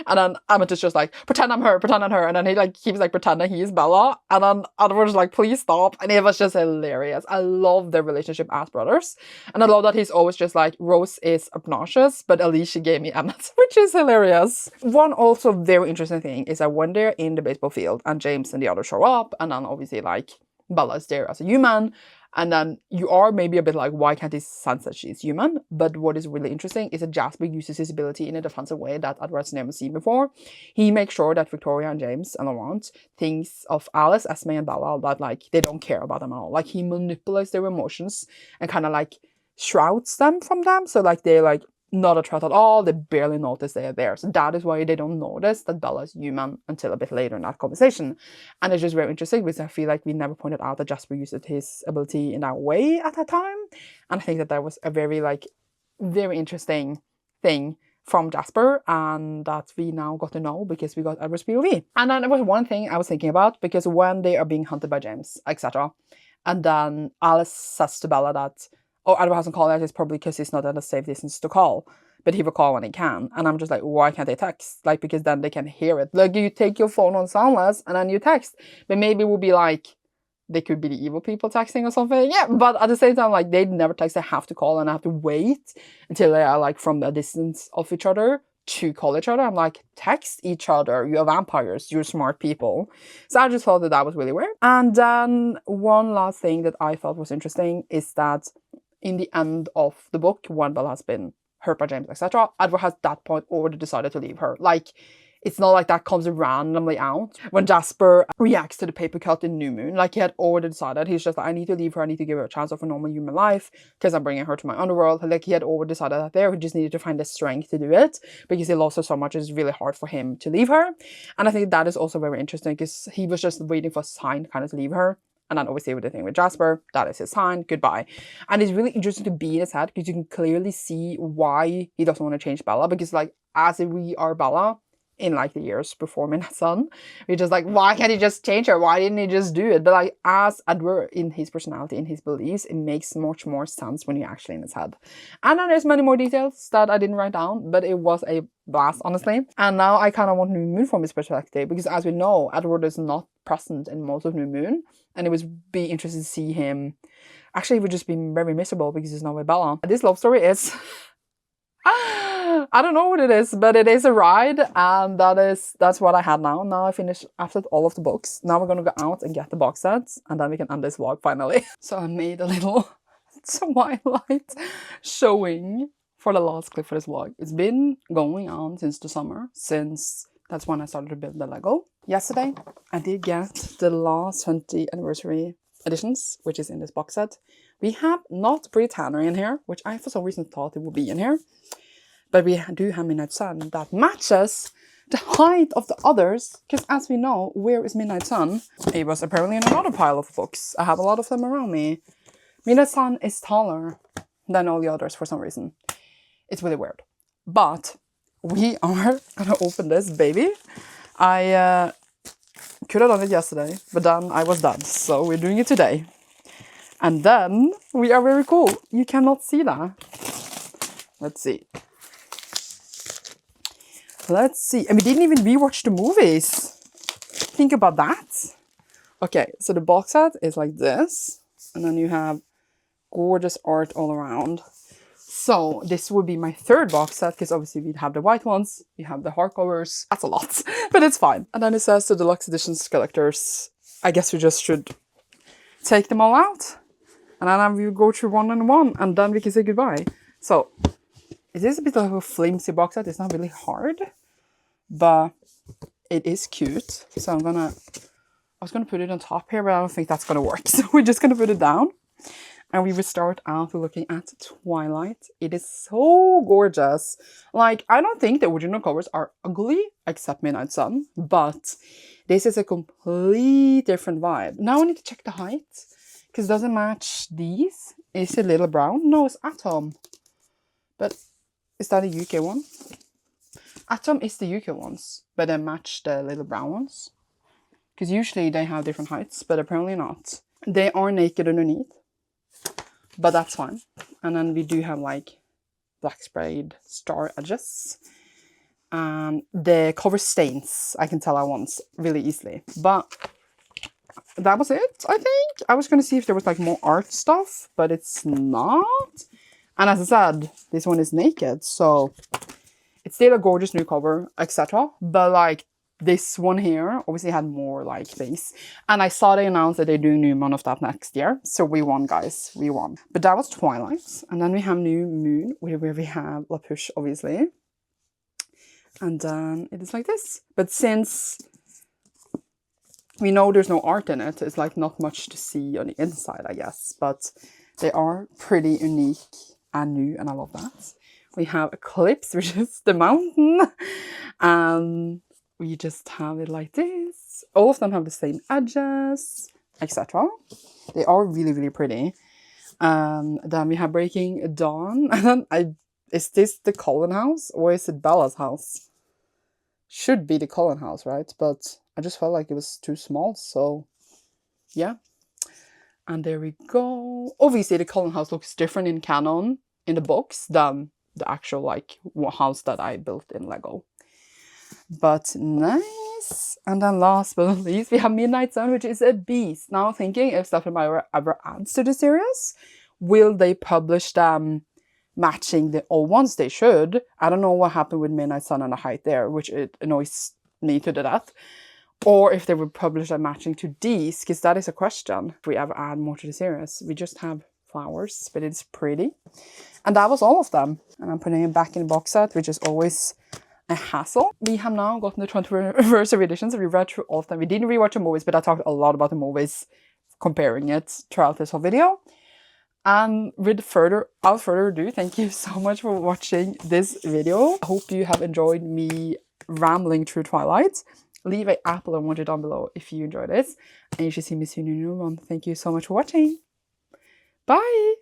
And then Emmett is just like, pretend I'm her. And then he like keeps like pretending he's Bella. And then Edward's like, please stop. And it was just hilarious. I love their relationship as brothers. And I love that he's always just like, Rose is obnoxious, but Alicia gave me Emmett, which is hilarious. One also very interesting thing is that when they're in the baseball field and James and the others show up, and then obviously like Bella is there as a human, and then you are maybe a bit like, why can't he sense that she's human? But what is really interesting is that Jasper uses his ability in a defensive way that Edward's never seen before. He makes sure that Victoria and James and Laurent thinks of Alice, Esme, and Bella that like they don't care about them at all. Like he manipulates their emotions and kind of like shrouds them from them. So like they're like not a threat at all. They barely notice they are there. So that is why they don't notice that Bella is human until a bit later in that conversation. And it's just very interesting because I feel like we never pointed out that Jasper used his ability in that way at that time. And I think that was a very interesting thing from Jasper, and that we now got to know because we got Edward's POV. And then there was one thing I was thinking about, because when they are being hunted by James, etc., and then Alice says to Bella that, oh, Edward hasn't called yet, it's probably because he's not at a safe distance to call. But he will call when he can. And I'm just like, why can't they text? Like, because then they can hear it. Like, you take your phone on soundless and then you text. But maybe it would be like, they could be the evil people texting or something. Yeah, but at the same time, like, they never text. They have to call and have to wait until they are, like, from the distance of each other to call each other. I'm like, text each other. You're vampires. You're smart people. So I just thought that was really weird. And then one last thing that I thought was interesting is that in the end of the book, when Bella has been hurt by James, etc., Edward has at that point already decided to leave her. Like, it's not like that comes randomly out. When Jasper reacts to the paper cut in New Moon, like he had already decided, he's just like, I need to leave her, I need to give her a chance of a normal human life because I'm bringing her to my underworld. Like he had already decided that there, he just needed to find the strength to do it because he loves her so much. It's really hard for him to leave her. And I think that is also very interesting because he was just waiting for a sign kind of to leave her. And then obviously with the thing with Jasper, that is his sign, goodbye. And it's really interesting to be in his head because you can clearly see why he doesn't want to change Bella. Because like, as we are Bella, in like the years before Midnight Sun. We're just like, why can't he just change her? Why didn't he just do it? But like, as Edward, in his personality, in his beliefs, it makes much more sense when you're actually in his head. And then there's many more details that I didn't write down, but it was a blast, honestly. And now I kind of want New Moon from his perspective, because as we know, Edward is not present in most of New Moon, and it would be interesting to see him. Actually, he would just be very miserable because he's not with Bella. This love story is... I don't know what it is, but it is a ride, and that's what I had now. Now I finished after all of the books. Now we're gonna go out and get the box sets, and then we can end this vlog finally. So I made a little Twilight showing for the last clip for this vlog. It's been going on since the summer, since that's when I started to build the Lego. Yesterday, I did get the last 20th anniversary editions, which is in this box set. We have not Britannia in here, which I for some reason thought it would be in here. But we do have Midnight Sun that matches the height of the others. Because as we know, where is Midnight Sun? It was apparently in another pile of books. I have a lot of them around me. Midnight Sun is taller than all the others for some reason. It's really weird. But we are going to open this baby. I could have done it yesterday, but then I was done. So we're doing it today. And then we are very cool. You cannot see that. Let's see. Let's see. And we didn't even rewatch the movies. Think about that. Okay, so the box set is like this. And then you have gorgeous art all around. So this would be my third box set, because obviously we'd have the white ones, we have the hardcovers. That's a lot, but it's fine. And then it says the deluxe editions collectors. I guess we just should take them all out. And then we'll go through one and one, and then we can say goodbye. So it is a bit of a flimsy box set. It's not really hard, but it is cute. So I was gonna put it on top here, but I don't think that's gonna work. So we're just gonna put it down. And we will start out looking at Twilight. It is so gorgeous. Like, I don't think the original covers are ugly, except Midnight Sun. But this is a complete different vibe. Now I need to check the height, because it doesn't match these. Is it Little Brown? No, it's Atom. But is that a UK one? Atom is the UK ones, but they match the Little Brown ones. Because usually they have different heights, but apparently not. They are naked underneath. But that's fine. And then we do have like black sprayed star edges. The cover stains, I can tell I once really easily. But that was it, I think. I was going to see if there was like more art stuff, but it's not. And as I said, this one is naked. So it's still a gorgeous new cover, etc. But like this one here obviously had more like things. And I saw they announced that they're doing New Moon of that next year. So we won, guys. We won. But that was Twilight. And then we have New Moon, where we have La Push, obviously. And then it is like this. But since we know there's no art in it, it's like not much to see on the inside, I guess. But they are pretty unique and new, and I love that. We have Eclipse, which is the mountain. And we just have it like this. All of them have the same edges, etc. They are really, really pretty. Then we have Breaking Dawn. And then is this the Cullen house, or is it Bella's house? Should be the Cullen house, right? But I just felt like it was too small, so yeah. And there we go. Obviously, the Cullen house looks different in canon in the books than the actual like house that I built in Lego. But nice. And then last but not least, we have Midnight Sun, which is a beast. Now thinking if Stephanie Meyer ever adds to the series, will they publish them matching the old ones? They should. I don't know what happened with Midnight Sun and the height there, which it annoys me to the death. Or if they would publish them matching to these, because that is a question. If we ever add more to the series, we just have flowers, but it's pretty. And that was all of them. And I'm putting it back in the box set, which is always a hassle. We have now gotten the 20th anniversary editions. We read through all of them. We didn't rewatch the movies, but I talked a lot about the movies, comparing it throughout this whole video. And without further ado, thank you so much for watching this video. I hope you have enjoyed me rambling through Twilight. Leave an apple emoji down below if you enjoyed this. And you should see me soon in a new one. Thank you so much for watching. Bye!